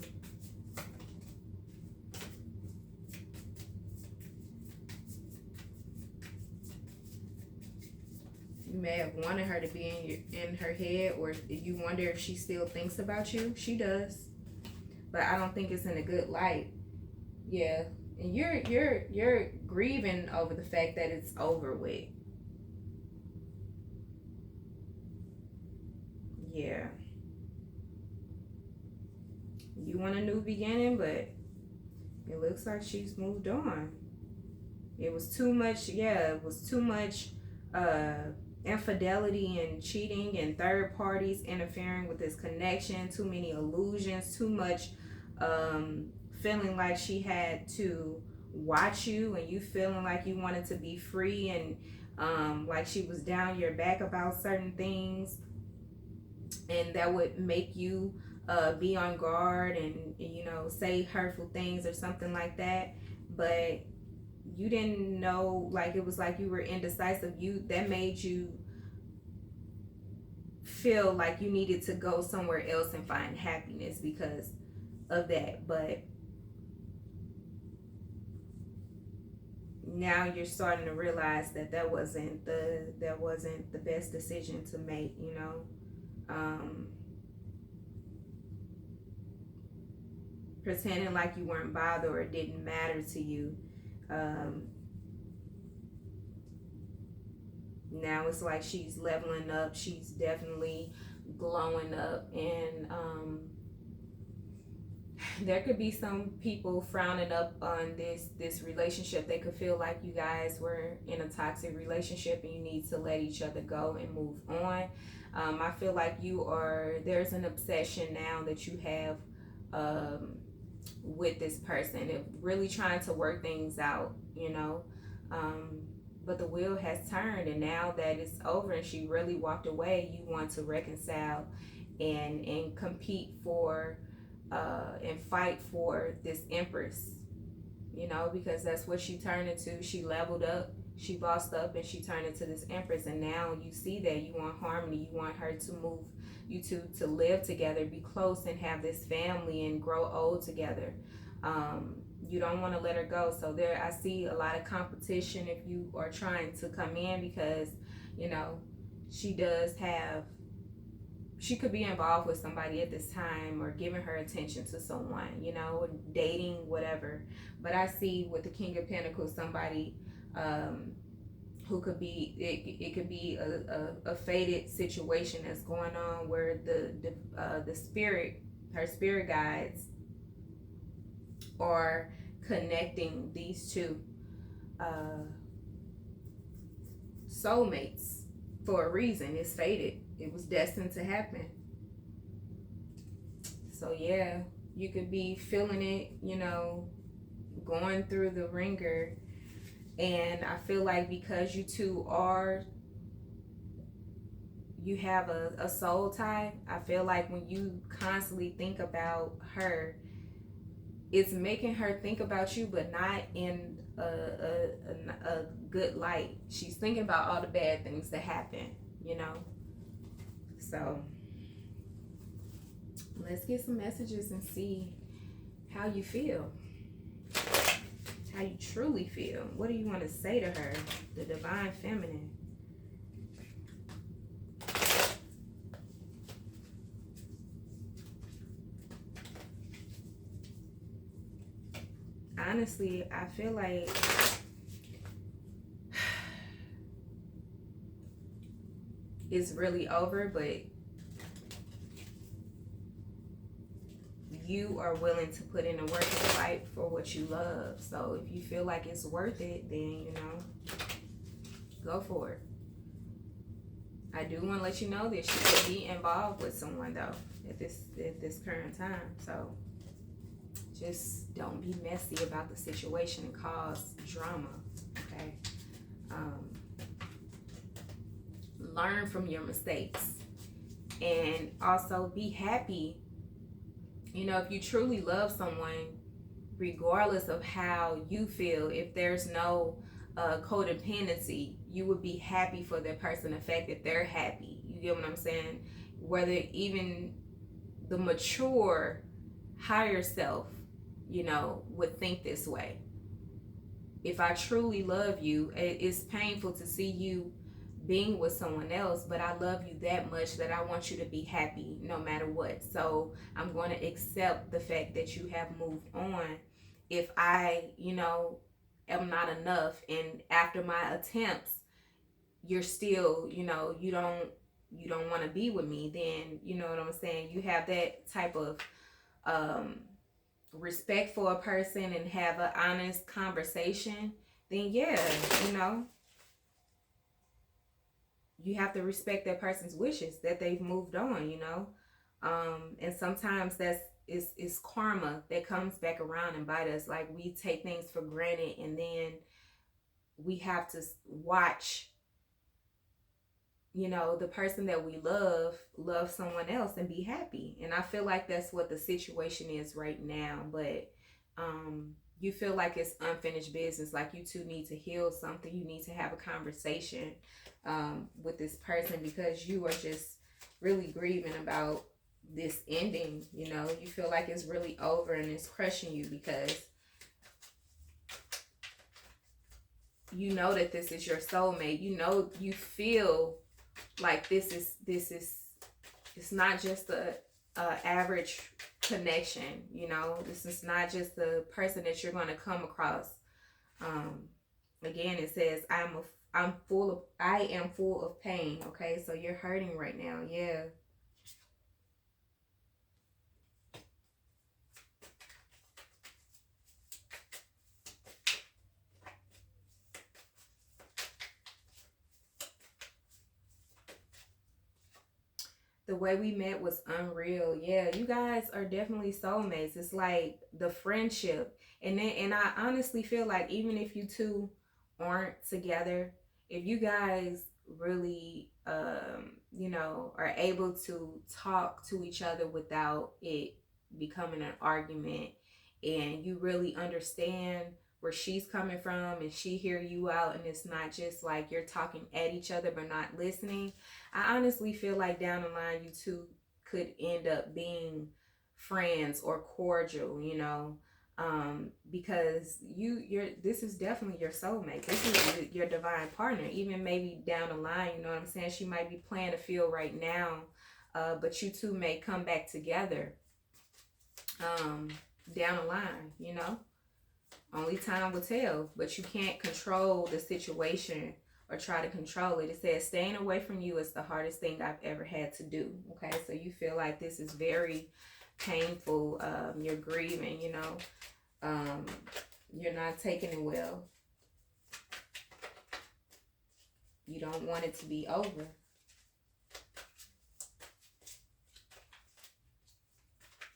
You may have wanted her to be in her head, or you wonder if she still thinks about you. She does, but I don't think it's in a good light. Yeah, and you're grieving over the fact that it's over with. Yeah, you want a new beginning, but it looks like she's moved on. It was too much. Yeah, it was too much. Infidelity and cheating and third parties interfering with this connection, too many illusions, too much feeling like she had to watch you, and you feeling like you wanted to be free, and like she was down your back about certain things, and that would make you be on guard and say hurtful things or something like that. But you didn't know, like, it was like you were indecisive. That made you feel like you needed to go somewhere else and find happiness because of that. But now you're starting to realize that wasn't the best decision to make. pretending like you weren't bothered or it didn't matter to you. Now it's like she's leveling up. She's definitely glowing up. And there could be some people frowning up on this relationship. They could feel like you guys were in a toxic relationship and you need to let each other go and move on. I feel like there's an obsession now that you have with this person, and really trying to work things out, but the wheel has turned, and now that it's over and she really walked away, you want to reconcile and compete for and fight for this Empress, because that's what she turned into. She leveled up, she bossed up, and she turned into this Empress. And now you see that you want harmony, you want her to move, you two to live together, be close, and have this family and grow old together. You don't want to let her go. So there, I see a lot of competition if you are trying to come in, because she could be involved with somebody at this time, or giving her attention to someone, dating, whatever. But I see with the King of Pentacles, somebody who could be, it could be a fated situation that's going on, where the spirit, her spirit guides, are connecting these two soulmates for a reason. It's fated. It was destined to happen. So yeah, you could be feeling it, going through the ringer. And I feel like because you two you have a soul tie, I feel like when you constantly think about her, it's making her think about you, but not in a good light. She's thinking about all the bad things that happen, So let's get some messages and see how you feel, how you truly feel. What do you want to say to her, the Divine Feminine? Honestly, I feel like it's really over, but you are willing to put in the work and fight for what you love. So if you feel like it's worth it, then go for it. I do want to let you know that she could be involved with someone though at this current time. So just don't be messy about the situation and cause drama, okay? Learn from your mistakes, and also be happy. If you truly love someone, regardless of how you feel, if there's no codependency, you would be happy for that person, the fact that they're happy. You get what I'm saying? Whether even the mature, higher self, would think this way. If I truly love you, it's painful to see you being with someone else, but I love you that much that I want you to be happy no matter what. So I'm going to accept the fact that you have moved on. If I, am not enough, and after my attempts, you're still, you don't want to be with me, then you know what I'm saying? You have that type of respect for a person and have an honest conversation, then yeah, you have to respect that person's wishes, that they've moved on, and sometimes it's karma that comes back around and bite us. Like, we take things for granted, and then we have to watch the person that we love someone else and be happy. And I feel like that's what the situation is right now. But you feel like it's unfinished business, like you two need to heal something. You need to have a conversation with this person, because you are just really grieving about this ending. You feel like it's really over and it's crushing you, because you know that this is your soulmate. You feel like this is it's not just a average connection. You know, this is not just the person that you're going to come across. Again, it says I am full of pain. Okay, so you're hurting right now. Yeah. The way we met was unreal. Yeah, you guys are definitely soulmates. It's like the friendship. And I honestly feel like even if you two aren't together, if you guys really you know, are able to talk to each other without it becoming an argument, and you really understand where she's coming from and she hear you out, and it's not just like you're talking at each other but not listening, I honestly feel like down the line you two could end up being friends or cordial, you know, because this is definitely your soulmate. This is your divine partner. Even maybe down the line, you know what I'm saying? She might be playing a field right now, but you two may come back together down the line, you know. Only time will tell, but you can't control the situation or try to control it. It says staying away from you is the hardest thing I've ever had to do. Okay, so you feel like this is very painful. You're grieving, you know. You're not taking it well. You don't want it to be over.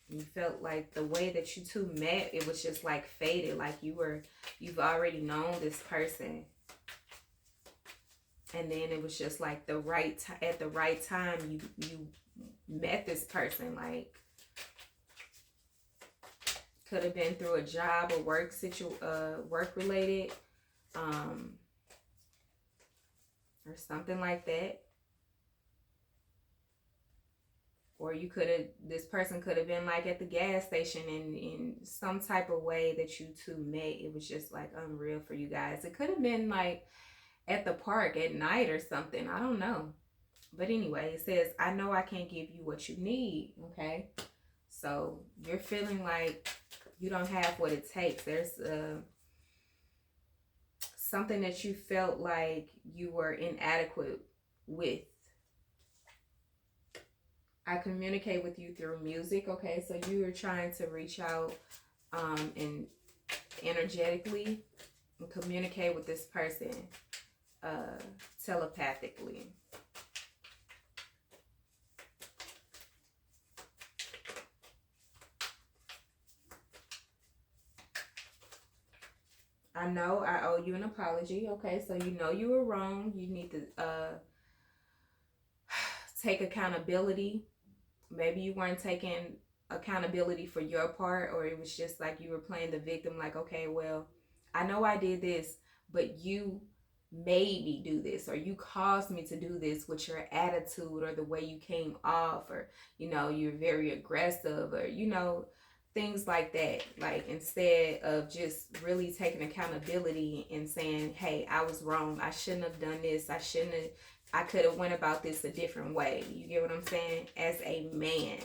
You felt like the way that you two met, it was just like fated, like you've already known this person, and then it was just like at the right time you met this person. Like, could have been through a job or work related, or something like that. Or this person could have been like at the gas station, and in some type of way that you two met, it was just like unreal for you guys. It could have been like at the park at night or something. I don't know. But anyway, it says, I know I can't give you what you need. Okay. So you're feeling like you don't have what it takes. There's something that you felt like you were inadequate with. I communicate with you through music. Okay, so you are trying to reach out and energetically and communicate with this person telepathically. I know I owe you an apology. Okay, so you know you were wrong. You need to take accountability. Maybe you weren't taking accountability for your part, or it was just like you were playing the victim, like, okay, well, I know I did this, but you made me do this, or you caused me to do this with your attitude or the way you came off, or, you know, you're very aggressive, or, you know, things like that. Like, instead of just really taking accountability and saying, hey, I was wrong, I shouldn't have done this, I could have went about this a different way. You get what I'm saying? As a man.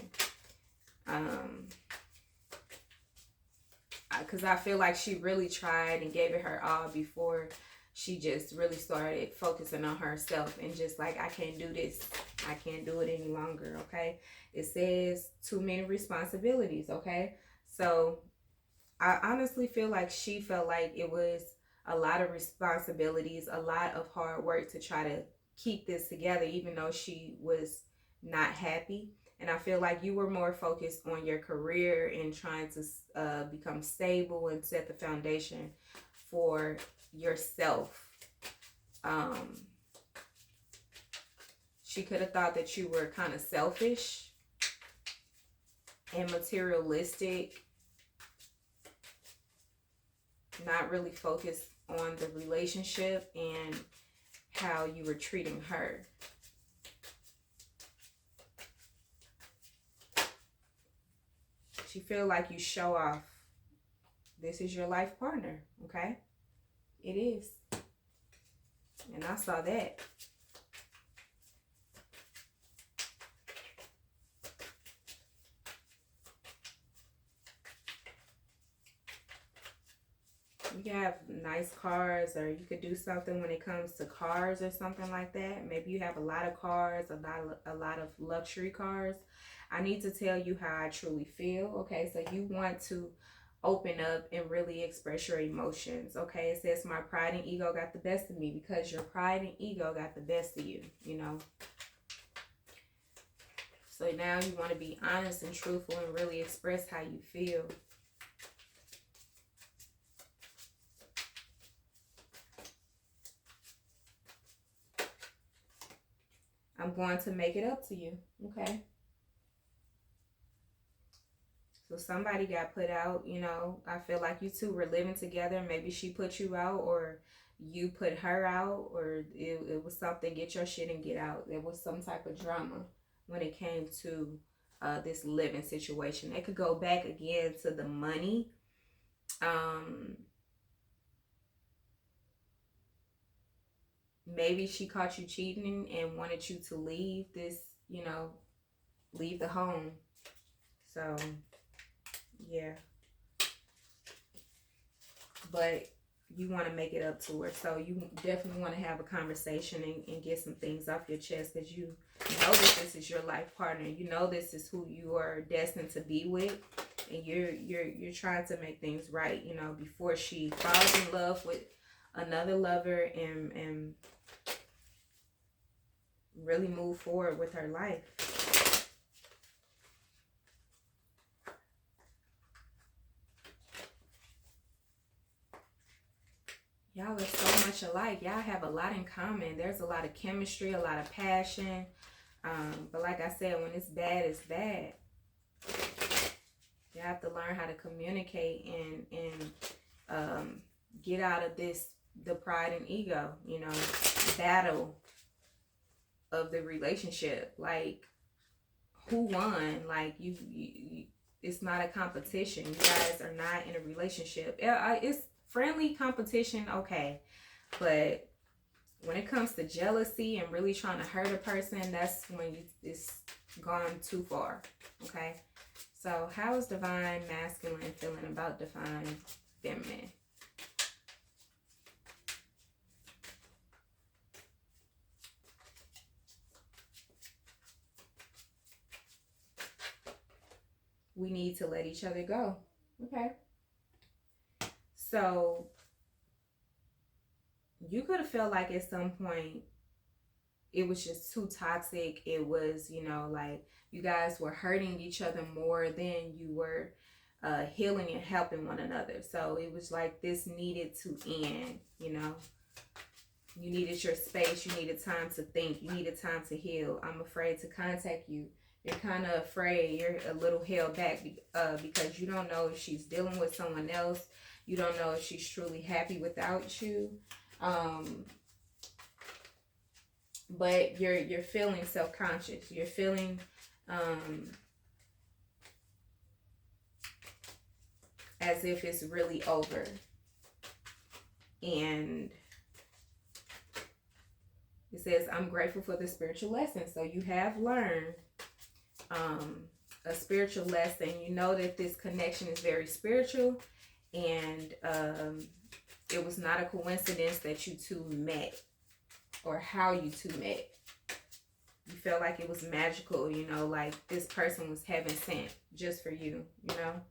Because I feel like she really tried and gave it her all before she just really started focusing on herself and just like, I can't do this. I can't do it any longer, okay? It says too many responsibilities, okay? So I honestly feel like she felt like it was a lot of responsibilities, a lot of hard work to try to keep this together, even though she was not happy. And I feel like you were more focused on your career and trying to become stable and set the foundation for yourself. She could have thought that you were kind of selfish and materialistic, not really focused on the relationship and how you were treating her. She feel like you show off. This is your life partner, okay? It is. And I saw that. You have nice cars, or you could do something when it comes to cars or something like that. Maybe you have a lot of cars, a lot of luxury cars. I need to tell you how I truly feel. Okay, so you want to open up and really express your emotions. Okay, it says my pride and ego got the best of me, because your pride and ego got the best of you, you know. So now you want to be honest and truthful and really express how you feel. I'm going to make it up to you. Okay. So somebody got put out, you know. I feel like you two were living together. Maybe she put you out, or you put her out, or it was something, get your shit and get out. There was some type of drama when it came to this living situation. It could go back again to the money. Maybe she caught you cheating and wanted you to leave this, you know, leave the home. So, yeah. But you want to make it up to her. So you definitely want to have a conversation and get some things off your chest, because you know that this is your life partner. You know this is who you are destined to be with. And you're trying to make things right, you know, before she falls in love with another lover and really move forward with her life. Y'all are so much alike. Y'all have a lot in common. There's a lot of chemistry, a lot of passion. But like I said, when it's bad, it's bad. You have to learn how to communicate and get out of the pride and ego, you know, battle of the relationship. Like, who won? Like, you it's not a competition. You guys are not in a relationship. It's friendly competition, okay, but when it comes to jealousy and really trying to hurt a person, that's when it's gone too far. Okay, so how is divine masculine feeling about divine feminine? We need to let each other go. Okay, so you could have felt like at some point it was just too toxic. It was, you know, like you guys were hurting each other more than you were healing and helping one another. So it was like this needed to end, you know. You needed your space. You needed time to think. You needed time to heal. I'm afraid to contact you. You're kind of afraid. You're a little held back because you don't know if she's dealing with someone else. You don't know if she's truly happy without you. But you're feeling self-conscious. You're feeling as if it's really over. And it says, I'm grateful for the spiritual lesson. So you have learned a spiritual lesson. You know that this connection is very spiritual, and it was not a coincidence that you two met, or how you two met. You felt like it was magical, you know, like this person was heaven sent just for you, you know.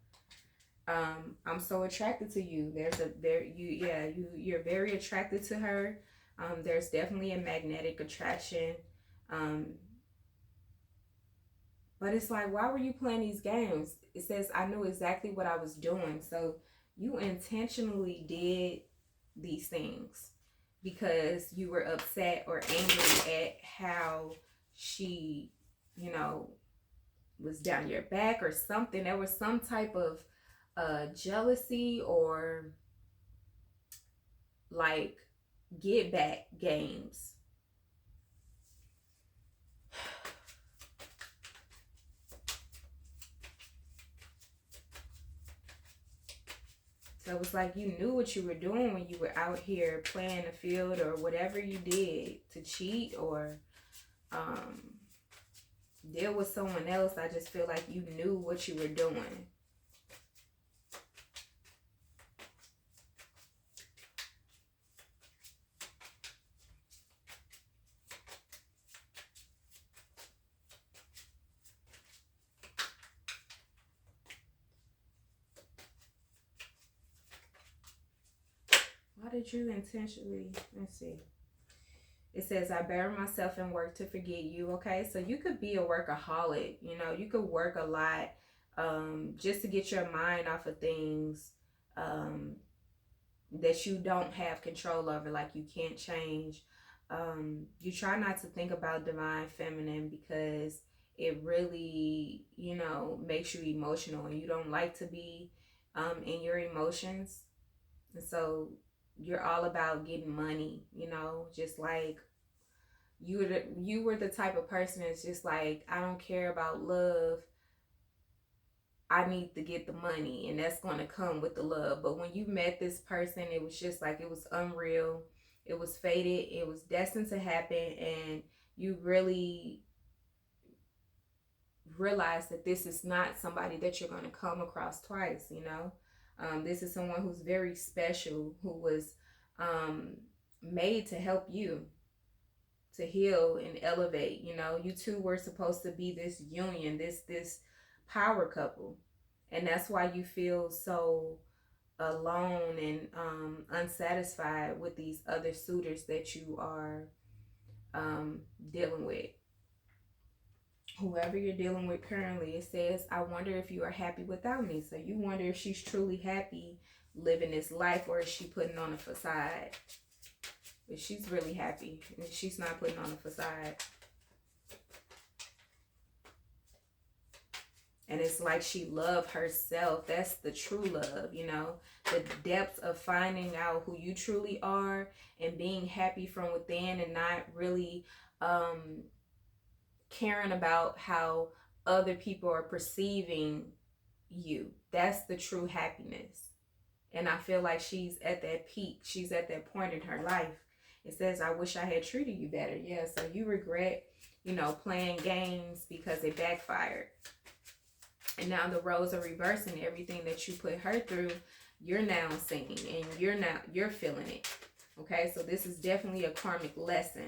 I'm so attracted to you. You're very attracted to her. There's definitely a magnetic attraction. But it's like, why were you playing these games? It says, I knew exactly what I was doing. So you intentionally did these things because you were upset or angry at how she, you know, was down your back or something. There was some type of jealousy or like get back games. So it was like you knew what you were doing when you were out here playing the field or whatever you did to cheat or deal with someone else. I just feel like you knew what you were doing. Why did you intentionally, let's see. It says, I bury myself in work to forget you. Okay, so you could be a workaholic. You know, you could work a lot just to get your mind off of things that you don't have control over, like you can't change. You try not to think about divine feminine because it really, you know, makes you emotional and you don't like to be in your emotions. And so you're all about getting money, you know, just like you were the type of person that's just like, I don't care about love. I need to get the money, and that's going to come with the love. But when you met this person, it was just like, it was unreal. It was fated. It was destined to happen. And you really realize that this is not somebody that you're going to come across twice, you know. This is someone who's very special, who was made to help you to heal and elevate. You know, you two were supposed to be this union, this power couple, and that's why you feel so alone and unsatisfied with these other suitors that you are dealing with. Whoever you're dealing with currently, it says, I wonder if you are happy without me. So you wonder if she's truly happy living this life, or is she putting on a facade? But she's really happy and she's not putting on a facade. And it's like she loved herself. That's the true love, you know, the depth of finding out who you truly are and being happy from within, and not really caring about how other people are perceiving you. That's the true happiness. And I feel like she's at that peak. She's at that point in her life. It says, I wish I had treated you better. Yeah, so you regret, you know, playing games because it backfired. And now the roles are reversing. Everything that you put her through, you're now seeing, and you're feeling it. Okay, so this is definitely a karmic lesson.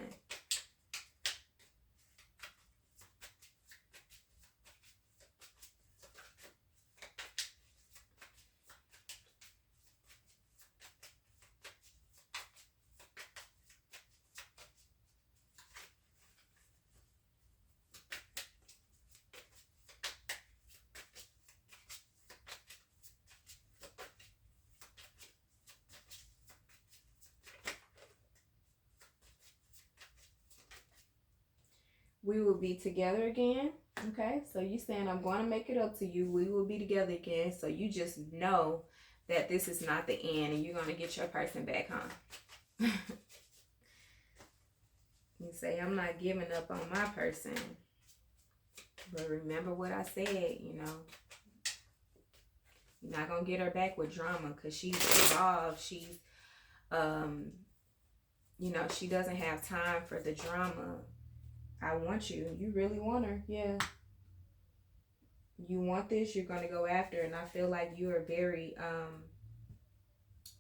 We will be together again. Okay, so you saying, I'm going to make it up to you. We will be together again. So you just know that this is not the end, and you're going to get your person back home. You say, I'm not giving up on my person. But remember what I said, you know. You're not going to get her back with drama because she's involved. She's, you know, she doesn't have time for the drama. I want you. You really want her. Yeah. You want this, you're going to go after. And I feel like you are very,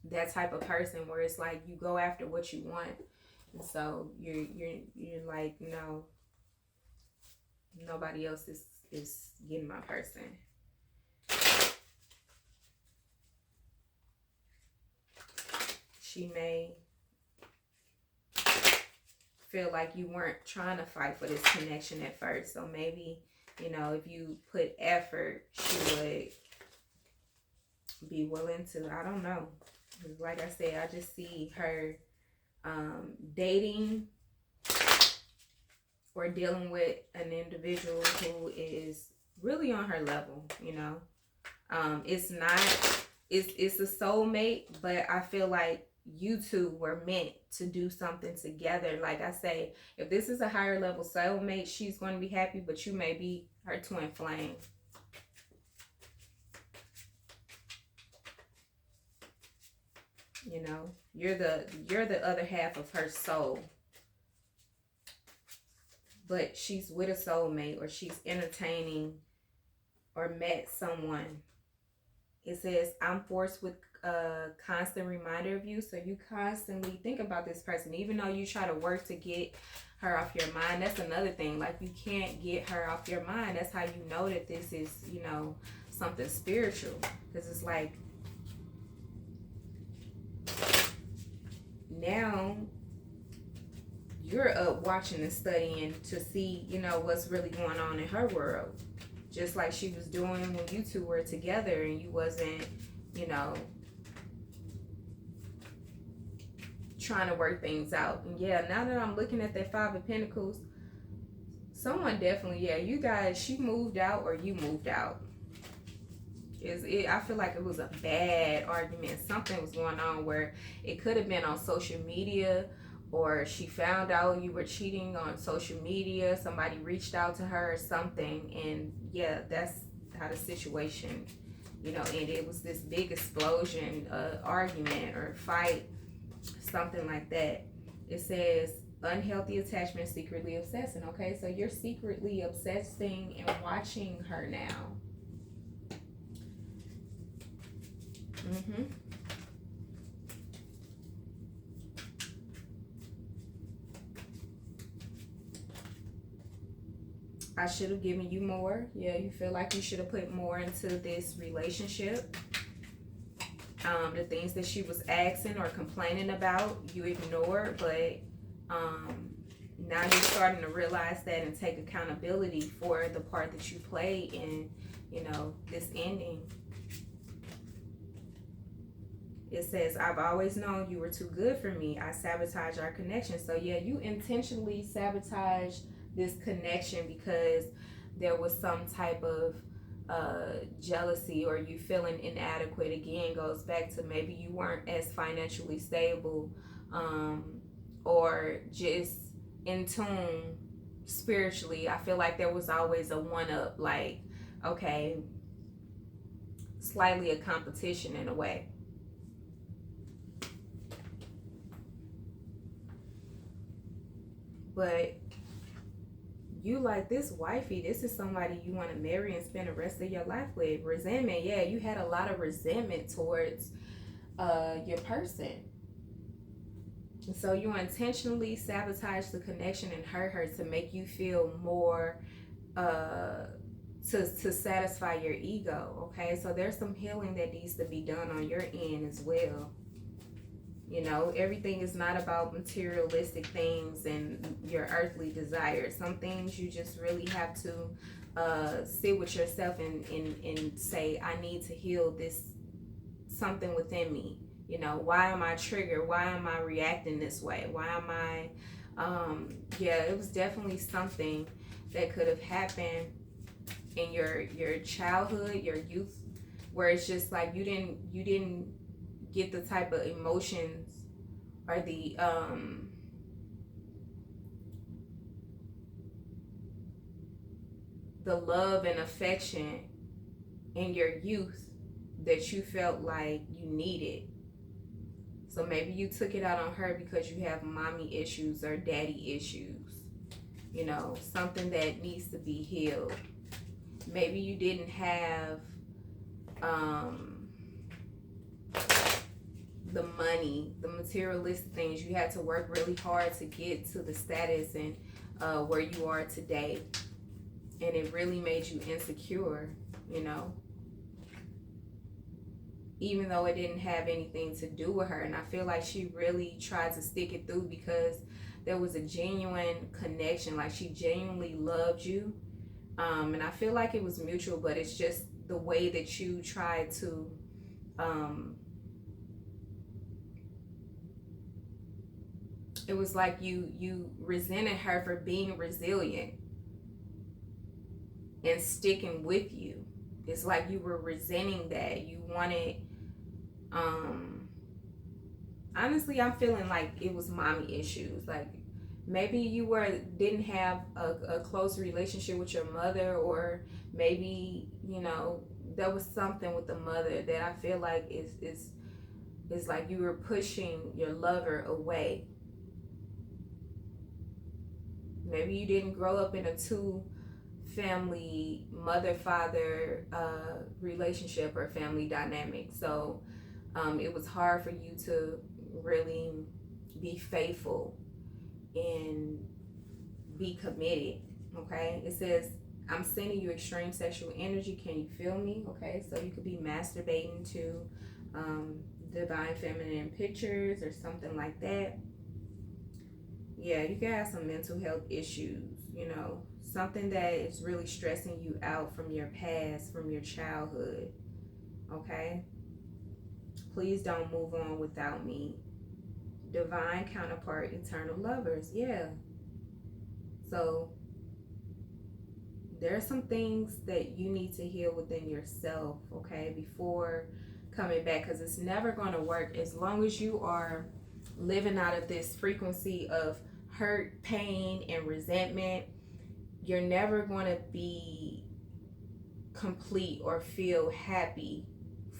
that type of person where it's like you go after what you want. And so you're like, no, nobody else is getting my person. She may feel like you weren't trying to fight for this connection at first. So maybe, you know, if you put effort, she would be willing to, I don't know. Like I said, I just see her dating or dealing with an individual who is really on her level, you know. It's a soulmate, but I feel like you two were meant to do something together. Like I say, if this is a higher level soulmate, she's going to be happy, but you may be her twin flame. You know, you're the other half of her soul. But she's with a soulmate, or she's entertaining or met someone. It says, I'm forced with a constant reminder of you. So you constantly think about this person, even though you try to work to get her off your mind. That's another thing. Like, you can't get her off your mind. That's how you know that this is, you know, something spiritual. Because it's like, now you're up watching and studying to see, what's really going on in her world. Just like she was doing when you two were together and you wasn't, you know, trying to work things out. And yeah, now that I'm looking at that Five of Pentacles, someone definitely, yeah, you guys, she moved out or you moved out. I feel like it was a bad argument. Something was going on where it could have been on social media, or she found out you were cheating on social media. Somebody reached out to her or something. And yeah, that's how the situation, ended. It was this big explosion, argument or fight, something like that. It says unhealthy attachment, secretly obsessing. Okay, so you're secretly obsessing and watching her now. I should have given you more. Yeah, you feel like you should have put more into this relationship. The things that she was asking or complaining about, you ignored, but now you're starting to realize that and take accountability for the part that you played in, this ending. It says, I've always known you were too good for me. I sabotaged our connection. So yeah, you intentionally sabotaged this connection because there was some type of jealousy, or you feeling inadequate. Again, goes back to maybe you weren't as financially stable, or just in tune spiritually. I feel like there was always a one-up, like, okay, slightly a competition in a way. But you like this wifey. This is somebody you want to marry and spend the rest of your life with. Resentment. Yeah, you had a lot of resentment towards your person. And so you intentionally sabotage the connection and hurt her to make you feel more, to satisfy your ego. Okay, so there's some healing that needs to be done on your end as well. Everything is not about materialistic things and your earthly desires. Some things you just really have to sit with yourself and say, I need to heal this, something within me. Why am I triggered? Why am I reacting this way? Why am I, it was definitely something that could have happened in your childhood, your youth, where it's just like you didn't get the type of emotions or the love and affection in your youth that you felt like you needed. So maybe you took it out on her because you have mommy issues or daddy issues, something that needs to be healed. Maybe you didn't have the money, the materialistic things. You had to work really hard to get to the status and where you are today, and it really made you insecure, even though it didn't have anything to do with her. And I feel like she really tried to stick it through because there was a genuine connection. Like, she genuinely loved you, and I feel like it was mutual, but it's just the way that you tried to it was like you resented her for being resilient and sticking with you. It's like you were resenting that. You wanted, honestly, I'm feeling like it was mommy issues. Like, maybe you didn't have a close relationship with your mother, or maybe, there was something with the mother that I feel like is like you were pushing your lover away. Maybe you didn't grow up in a two-family mother-father relationship or family dynamic. So it was hard for you to really be faithful and be committed. Okay, it says, I'm sending you extreme sexual energy. Can you feel me? Okay, so you could be masturbating to Divine feminine pictures or something like that. Yeah, you can have some mental health issues, something that is really stressing you out from your past, from your childhood. Okay? Please don't move on without me. Divine counterpart, eternal lovers. Yeah. So there are some things that you need to heal within yourself, okay, before coming back, because it's never going to work as long as you are living out of this frequency of hurt, pain, and resentment. You're never going to be complete or feel happy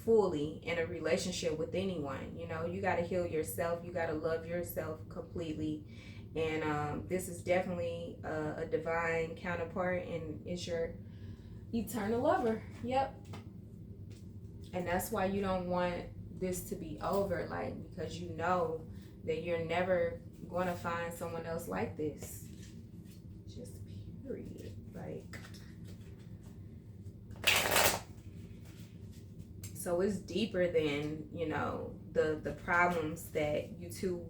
fully in a relationship with anyone. You got to heal yourself. You got to love yourself completely. And this is definitely a divine counterpart, and it's your eternal lover. Yep. And that's why you don't want this to be over, like, because you know that you're never going to find someone else like this. Just period. Like, so it's deeper than, the problems that you two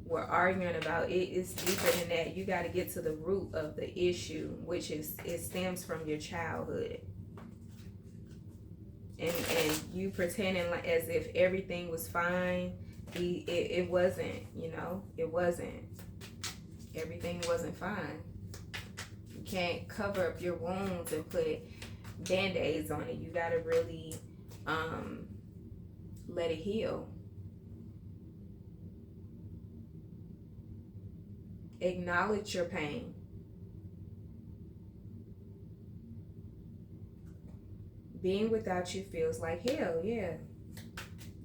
were arguing about. It is deeper than that. You got to get to the root of the issue, which is, it stems from your childhood. And you pretending like as if everything was fine. It wasn't, it wasn't. Everything wasn't fine. You can't cover up your wounds and put band-aids on it. You got to really let it heal. Acknowledge your pain. Being without you feels like hell. Yeah,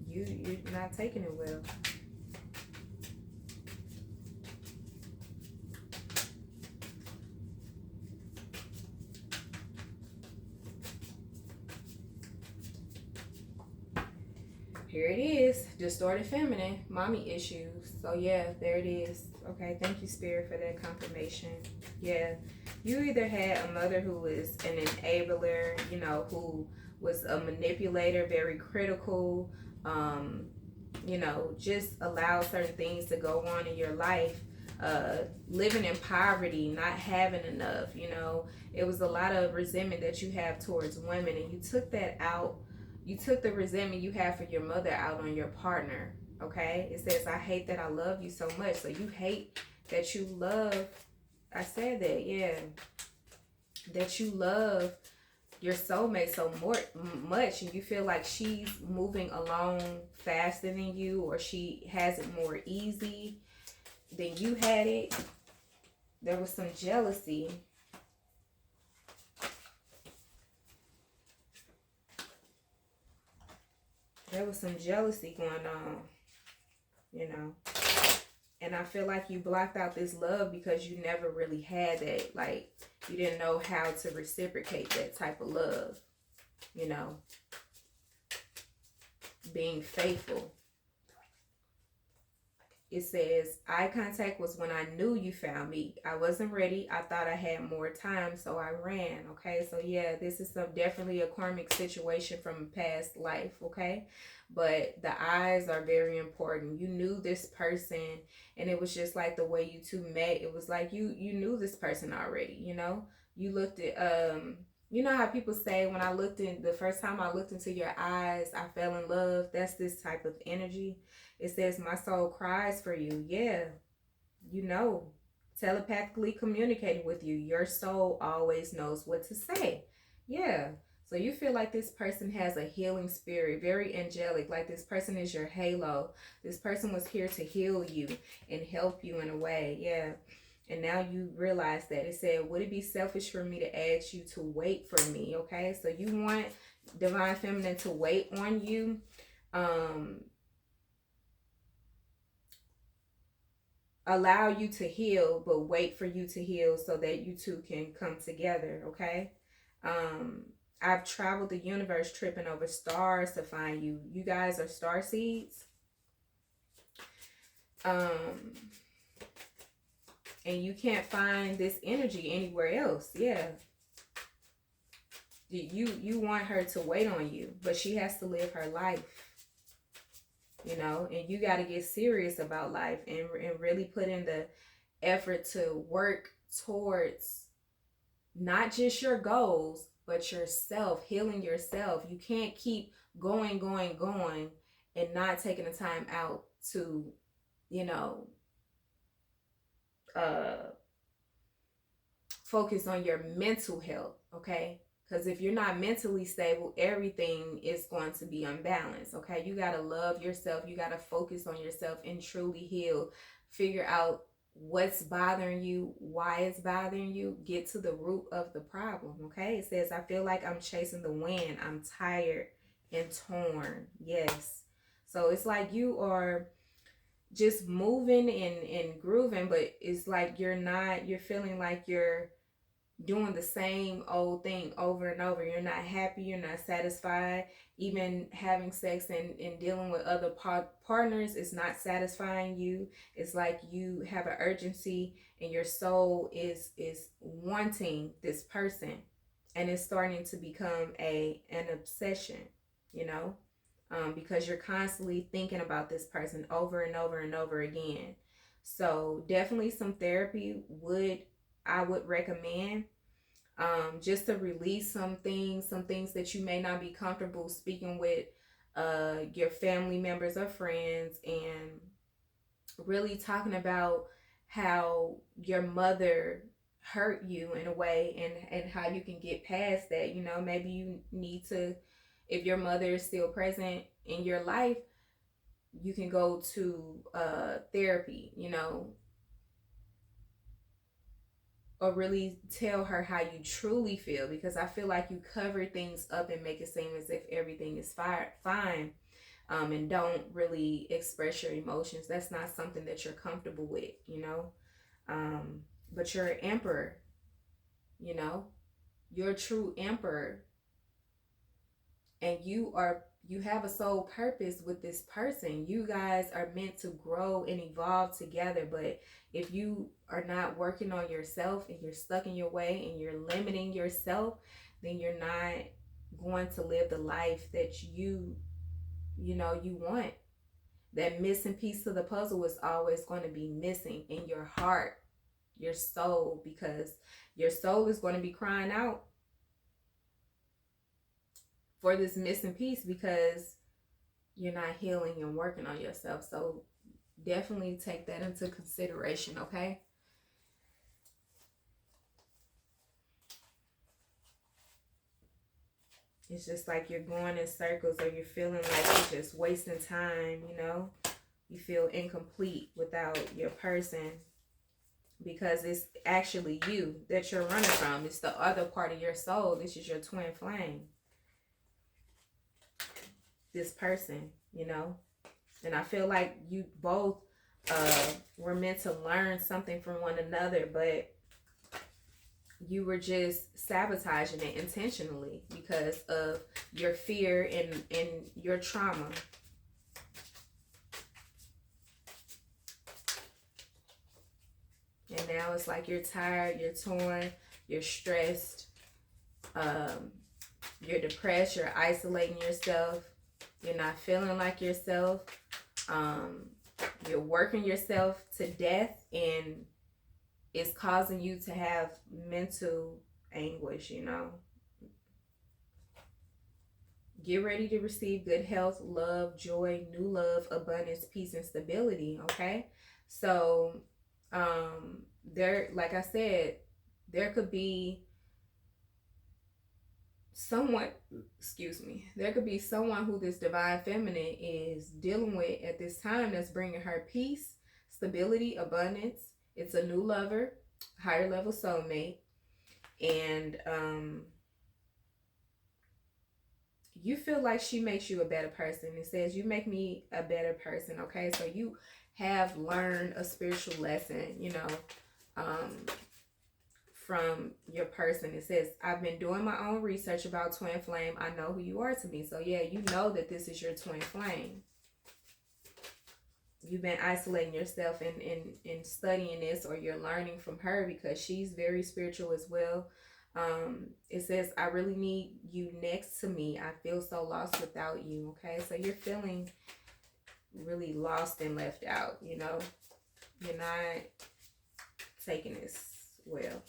you're not taking it well. Here it is, distorted feminine, mommy issues. So yeah, there it is. Okay, thank you, Spirit, for that confirmation. Yeah, you either had a mother who was an enabler, who was a manipulator, very critical, just allow certain things to go on in your life, living in poverty, not having enough, it was a lot of resentment that you have towards women, and you took that out. You took the resentment you have for your mother out on your partner, okay? It says, I hate that I love you so much. So you hate that you love, I said that, yeah. That you love your soulmate so much, and you feel like she's moving along faster than you, or she has it more easy than you had it. There was some jealousy. There was some jealousy going on, And I feel like you blocked out this love because you never really had that. Like, you didn't know how to reciprocate that type of love, Being faithful. It says, eye contact was when I knew you found me. I wasn't ready. I thought I had more time, so I ran. Okay, so yeah, this is definitely a karmic situation from a past life. Okay, but the eyes are very important. You knew this person, and it was just like the way you two met. It was like you knew this person already. You looked at you know how people say, when the first time I looked into your eyes, I fell in love. That's this type of energy. It says, my soul cries for you. Yeah, telepathically communicating with you. Your soul always knows what to say. Yeah. So you feel like this person has a healing spirit, very angelic, like this person is your halo. This person was here to heal you and help you in a way. Yeah. And now you realize that. It said, would it be selfish for me to ask you to wait for me? Okay, so you want divine feminine to wait on you. Allow you to heal, but wait for you to heal so that you two can come together. Okay. I've traveled the universe tripping over stars to find you. You guys are star seeds. And you can't find this energy anywhere else. Yeah. You want her to wait on you, but she has to live her life. you know, and you got to get serious about life and really put in the effort to work towards not just your goals, but yourself, healing yourself. You can't keep going, and not taking the time out to, you know, uh, focus on your mental health, okay? Because if you're not mentally stable, everything is going to be unbalanced, okay? You got to love yourself. You got to focus on yourself and truly heal. Figure out what's bothering you, why it's bothering you. Get to the root of the problem, okay? It says, I feel like I'm chasing the wind. I'm tired and torn. Yes. So it's like you are just moving and grooving, but it's like you're feeling like you're doing the same old thing over and over. You're not happy, you're not satisfied. Even having sex and dealing with other partners is not satisfying you. It's like you have an urgency and your soul is wanting this person, and it's starting to become an obsession, you know, because you're constantly thinking about this person over and over and over again. So definitely some therapy I would recommend, just to release some things that you may not be comfortable speaking with your family members or friends, and really talking about how your mother hurt you in a way, and how you can get past that. You know, maybe you need to, if your mother is still present in your life, you can go to therapy, you know, or really tell her how you truly feel, because I feel like you cover things up and make it seem as if everything is fine, and don't really express your emotions. That's not something that you're comfortable with, you know. But you're an emperor, you know, you're a true emperor, and you have a soul purpose with this person. You guys are meant to grow and evolve together. But if you are not working on yourself and you're stuck in your way and you're limiting yourself, then you're not going to live the life that you know you want. That missing piece to the puzzle is always going to be missing in your heart, your soul, because your soul is going to be crying out for this missing piece, because you're not healing and working on yourself. So definitely take that into consideration, okay? It's just like you're going in circles, or you're feeling like you're just wasting time, you know? You feel incomplete without your person, because it's actually you that you're running from. It's the other part of your soul. This is your twin flame, this person, you know? And I feel like you both were meant to learn something from one another, but you were just sabotaging it intentionally because of your fear and your trauma. And now it's like you're tired, you're torn, you're stressed, you're depressed, you're isolating yourself, you're not feeling like yourself, you're working yourself to death, and it's causing you to have mental anguish, you know. Get ready to receive good health, love, joy, new love, abundance, peace, and stability, okay? So, there, like I said, there could be someone, there could be someone who this divine feminine is dealing with at this time, that's bringing her peace, stability, abundance. It's a new lover, higher level soulmate, and you feel like she makes you a better person. It says, you make me a better person, okay? So you have learned a spiritual lesson, you know, from your person. It says, I've been doing my own research about twin flame. I know who you are to me. So yeah, you know that this is your twin flame. You've been isolating yourself and studying this, or you're learning from her, because she's very spiritual as well. It says, I really need you next to me. I feel so lost without you. Okay, so you're feeling really lost and left out, you know? You're not taking this well.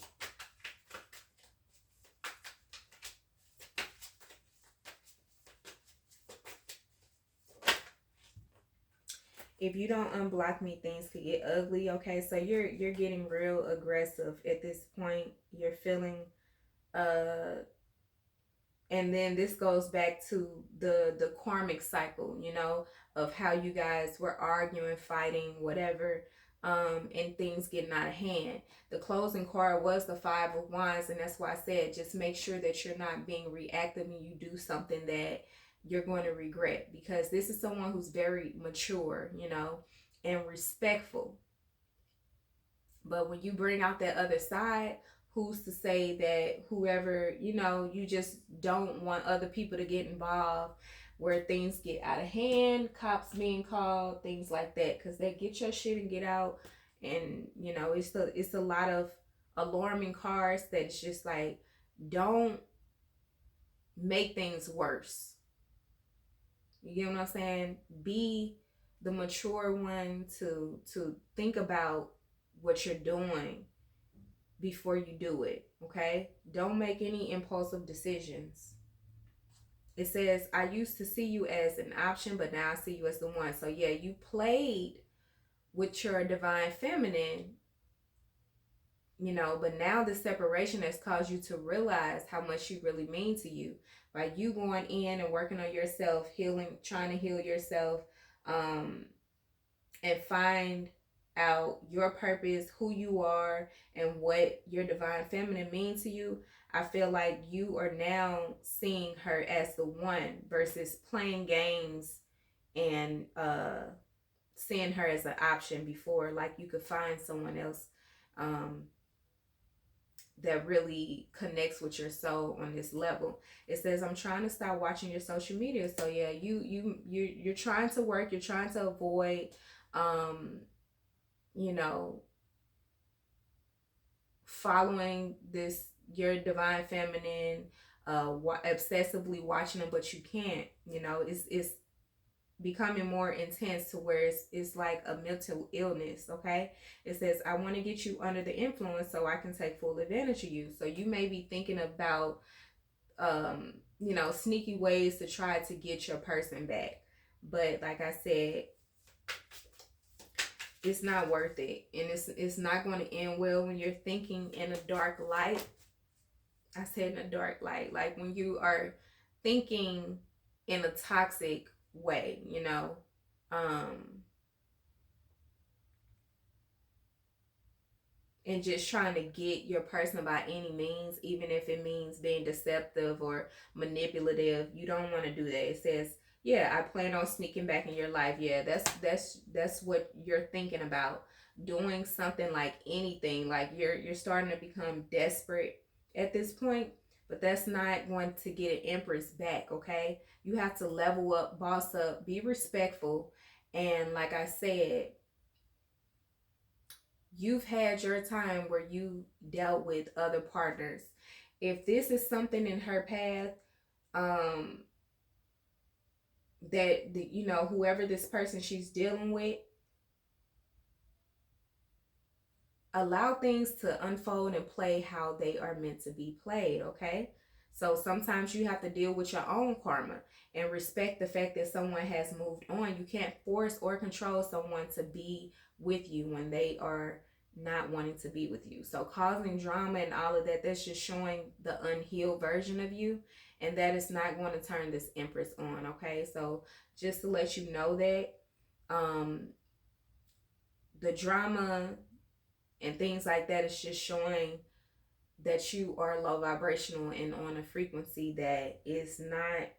If you don't unblock me, things could get ugly. Okay, so you're getting real aggressive at this point. You're feeling and then this goes back to the karmic cycle, you know, of how you guys were arguing, fighting, whatever, and things getting out of hand. The closing card was the Five of Wands, and that's why I said just make sure that you're not being reactive and you do something that you're going to regret, because this is someone who's very mature, you know, and respectful. But when you bring out that other side, who's to say that whoever, you know, you just don't want other people to get involved where things get out of hand, cops being called, things like that, because they get your shit and get out. And, you know, it's a lot of alarming cards that's just like, don't make things worse. You get what I'm saying? Be the mature one to think about what you're doing before you do it, okay? Don't make any impulsive decisions. It says, I used to see you as an option, but now I see you as the one. So yeah, you played with your divine feminine, you know, but now the separation has caused you to realize how much she really means to you. By you going in and working on yourself, healing, trying to heal yourself, and find out your purpose, who you are, and what your divine feminine means to you, I feel like you are now seeing her as the one versus playing games and seeing her as an option before. Like you could find someone else that really connects with your soul on this level. It says, I'm trying to stop watching your social media. So yeah, you're trying to work, you're trying to avoid you know, following this, your divine feminine, obsessively watching them, but you can't, you know, it's becoming more intense to where it's like a mental illness. Okay, it says, I want to get you under the influence so I can take full advantage of you. So you may be thinking about you know, sneaky ways to try to get your person back, but like I said, it's not worth it, and it's not going to end well when you're thinking in a dark light. I said in a dark light, like when you are thinking in a toxic way, you know, and just trying to get your person by any means, even if it means being deceptive or manipulative. You don't want to do that. It says, yeah, I plan on sneaking back in your life. Yeah, that's what you're thinking about. Doing something, like anything, like you're starting to become desperate at this point, but that's not going to get an empress back, okay? You have to level up, boss up, be respectful, and like I said, you've had your time where you dealt with other partners. If this is something in her path, um, that you know, whoever this person she's dealing with, allow things to unfold and play how they are meant to be played, okay? So sometimes you have to deal with your own karma and respect the fact that someone has moved on. You can't force or control someone to be with you when they are not wanting to be with you. So causing drama and all of that, that's just showing the unhealed version of you, and that is not going to turn this empress on, okay? So just to let you know that the drama and things like that is just showing that you are low vibrational and on a frequency that is not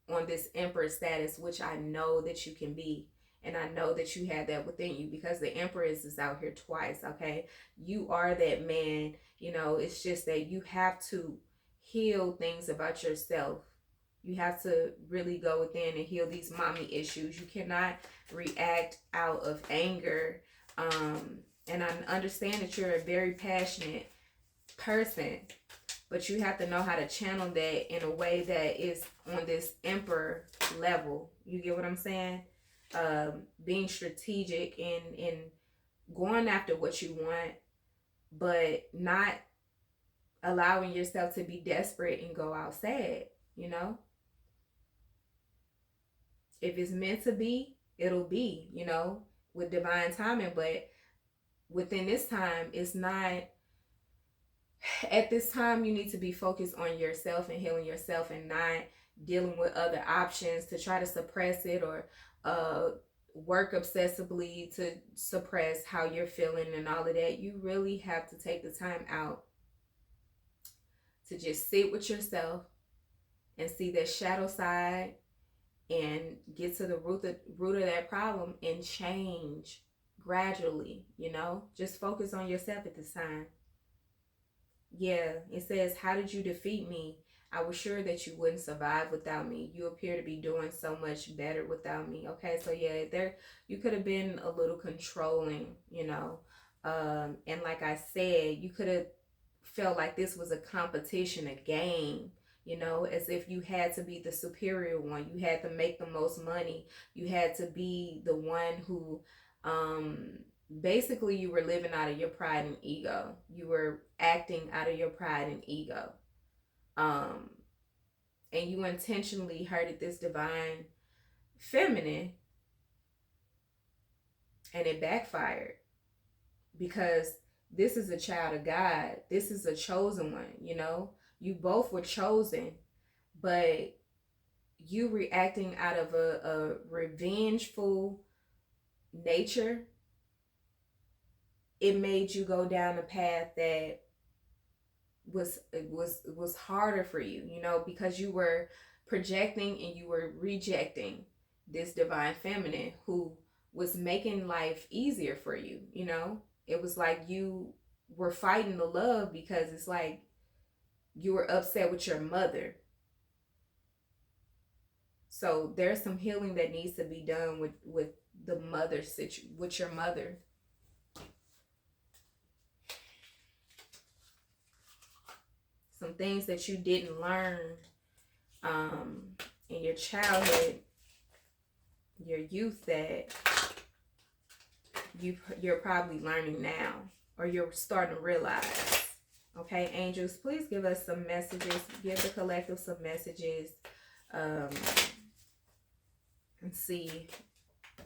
on this empress status, which I know that you can be, and I know that you have that within you, because the empress is out here twice, okay? You are that man, you know. It's just that you have to heal things about yourself. You have to really go within and heal these mommy issues. You cannot react out of anger. And I understand that you're a very passionate person, but you have to know how to channel that in a way that is on this emperor level. You get what I'm saying? being strategic and going after what you want, but not allowing yourself to be desperate and go out sad, you know? If it's meant to be, it'll be, you know, with divine timing. But within this time, it's not. At this time, you need to be focused on yourself and healing yourself, and not dealing with other options to try to suppress it, or work obsessively to suppress how you're feeling and all of that. You really have to take the time out to just sit with yourself and see that shadow side, and get to the root of that problem and change gradually, you know? Just focus on yourself at this time. Yeah, it says, how did you defeat me? I was sure that you wouldn't survive without me. You appear to be doing so much better without me. Okay, so yeah, there you could have been a little controlling, you know. And like I said, you could have felt like this was a competition, a game, you know, as if you had to be the superior one. You had to make the most money. You had to be the one who basically you were living out of your pride and ego. You were acting out of your pride and ego. And you intentionally hurted this divine feminine, and it backfired, because this is a child of God. This is a chosen one, you know. You both were chosen, but you reacting out of a revengeful nature, it made you go down a path that was harder for you, you know, because you were projecting and you were rejecting this divine feminine who was making life easier for you, you know. It was like you were fighting the love, because it's like you were upset with your mother. So there's some healing that needs to be done with the mother with your mother. Some things that you didn't learn in your childhood, your youth, that you're probably learning now, or you're starting to realize. Okay, angels, please give us some messages. Give the collective some messages, and see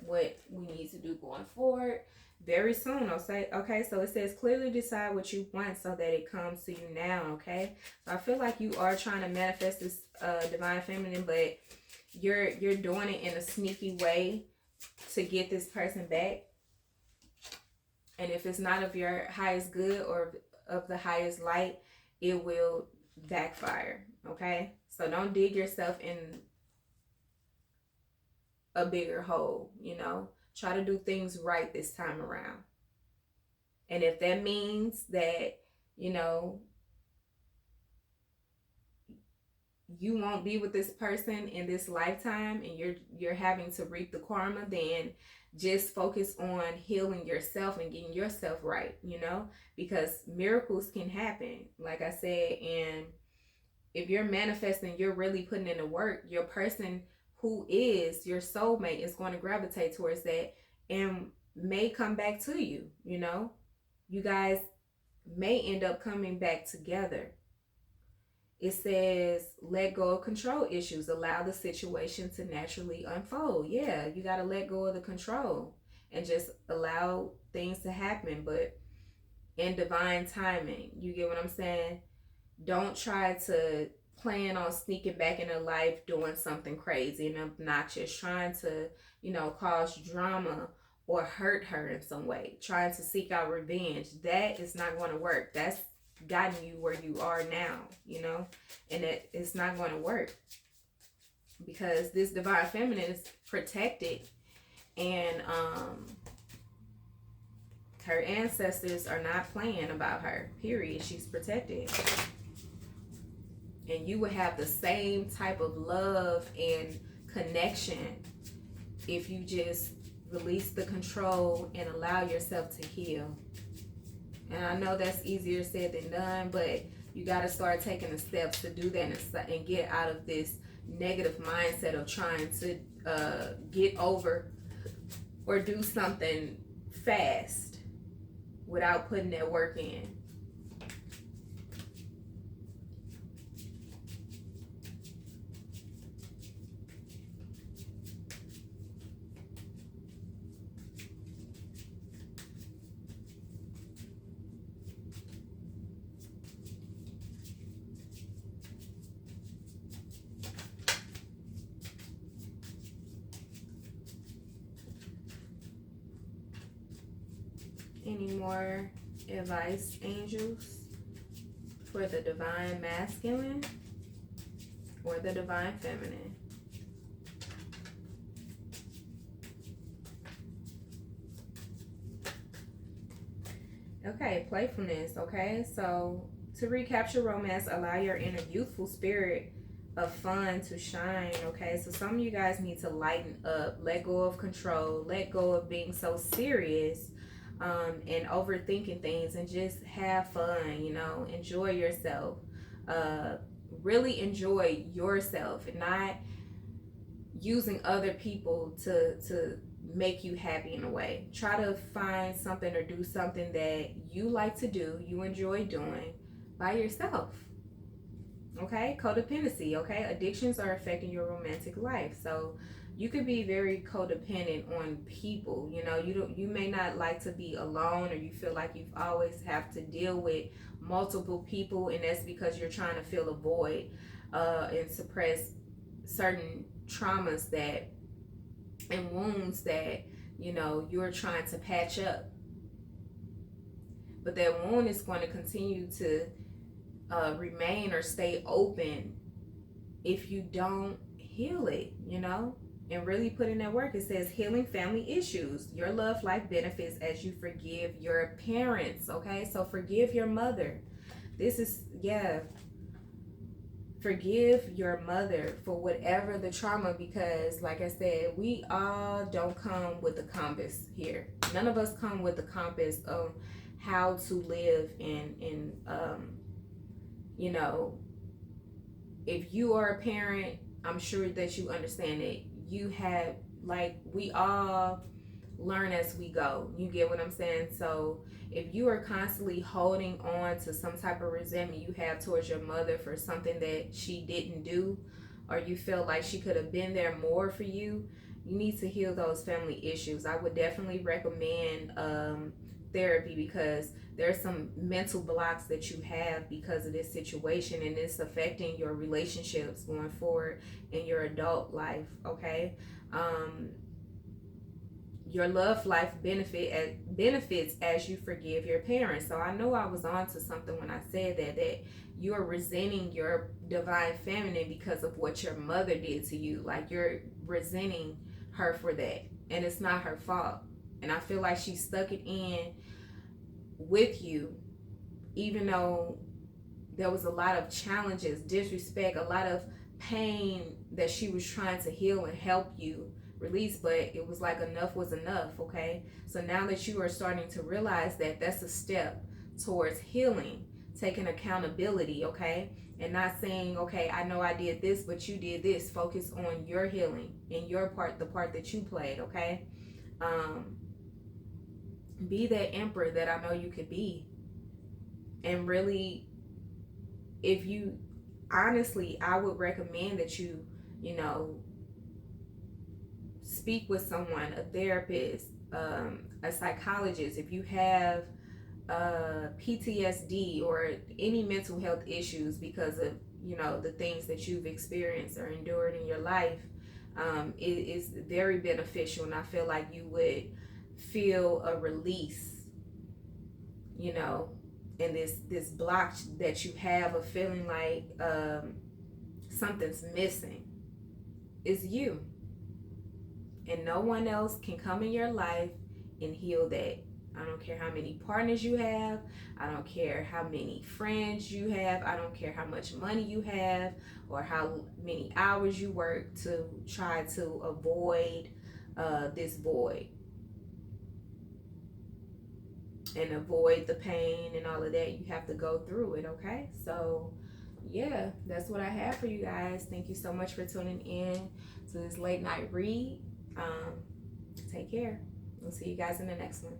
what we need to do going forward very soon. Okay, so it says clearly decide what you want so that it comes to you now. Okay, so I feel like you are trying to manifest this divine feminine, but you're doing it in a sneaky way to get this person back. And if it's not of your highest good or of the highest light, it will backfire. Okay, so don't dig yourself in a bigger hole, you know. Try to do things right this time around. And if that means that, you know, you won't be with this person in this lifetime, and you're having to reap the karma, then just focus on healing yourself and getting yourself right, you know, because miracles can happen, like I said. And if you're manifesting, you're really putting in the work, your person who is your soulmate is going to gravitate towards that and may come back to you, you know. You guys may end up coming back together. It says, let go of control issues. Allow the situation to naturally unfold. Yeah, you got to let go of the control and just allow things to happen, but in divine timing. You get what I'm saying? Don't try to plan on sneaking back into life doing something crazy and obnoxious, trying to, you know, cause drama or hurt her in some way, trying to seek out revenge. That is not going to work. That's gotten you where you are now, you know, and it's not going to work, because this divine feminine is protected, and her ancestors are not playing about her, period. She's protected. And you would have the same type of love and connection if you just release the control and allow yourself to heal. And I know that's easier said than done, but you got to start taking the steps to do that and get out of this negative mindset of trying to get over or do something fast without putting that work in. Any more advice, angels, for the divine masculine or the divine feminine? Okay, playfulness. Okay, so to recapture romance, allow your inner youthful spirit of fun to shine. Okay, so some of you guys need to lighten up, let go of control, let go of being so serious, and overthinking things, and just have fun. Enjoy yourself. Really enjoy yourself, and not using other people to make you happy in a way. Try to find something or do something that you like to do, you enjoy doing by yourself. Okay, codependency. Okay, addictions are affecting your romantic life, so you could be very codependent on people. You may not like to be alone, or you feel like you always have to deal with multiple people, and that's because you're trying to fill a void, and suppress certain traumas that and wounds that you're trying to patch up. But that wound is going to continue to remain or stay open if you don't heal it, and really put in that work. It says healing family issues. Your love life benefits as you forgive your parents. Okay, so forgive your mother. This is, forgive your mother for whatever the trauma, because like I said, we all don't come with the compass here. None of us come with the compass of how to live in if you are a parent, I'm sure that you understand that you have, like, we all learn as we go. You get what I'm saying? So if you are constantly holding on to some type of resentment you have towards your mother for something that she didn't do, or you feel like she could have been there more for you, you need to heal those family issues. I would definitely recommend therapy, because there's some mental blocks that you have because of this situation, and it's affecting your relationships going forward in your adult life. Okay, your love life benefits as you forgive your parents. So I know I was on to something when I said that you are resenting your divine feminine because of what your mother did to you. Like, you're resenting her for that, and it's not her fault. And I feel like she stuck it in with you, even though there was a lot of challenges, disrespect, a lot of pain that she was trying to heal and help you release, but it was like enough was enough. Okay, so now that you are starting to realize that, that's a step towards healing, taking accountability. Okay, and not saying, okay, I know I did this, but you did this. Focus on your healing and your part, the part that you played. Okay, be that emperor that I know you could be. And really, if you, honestly, I would recommend that you speak with someone, a therapist, a psychologist. If you have PTSD or any mental health issues because of the things that you've experienced or endured in your life, it is very beneficial, and I feel like you would feel a release, in this block that you have of feeling like something's missing. Is you, and no one else can come in your life and heal that. I don't care how many partners you have. I don't care how many friends you have. I don't care how much money you have or how many hours you work to try to avoid this void and avoid the pain and all of that. You have to go through it. Okay, so yeah, that's what I have for you guys. Thank you so much for tuning in to this late night read. Take care. We'll see you guys in the next one.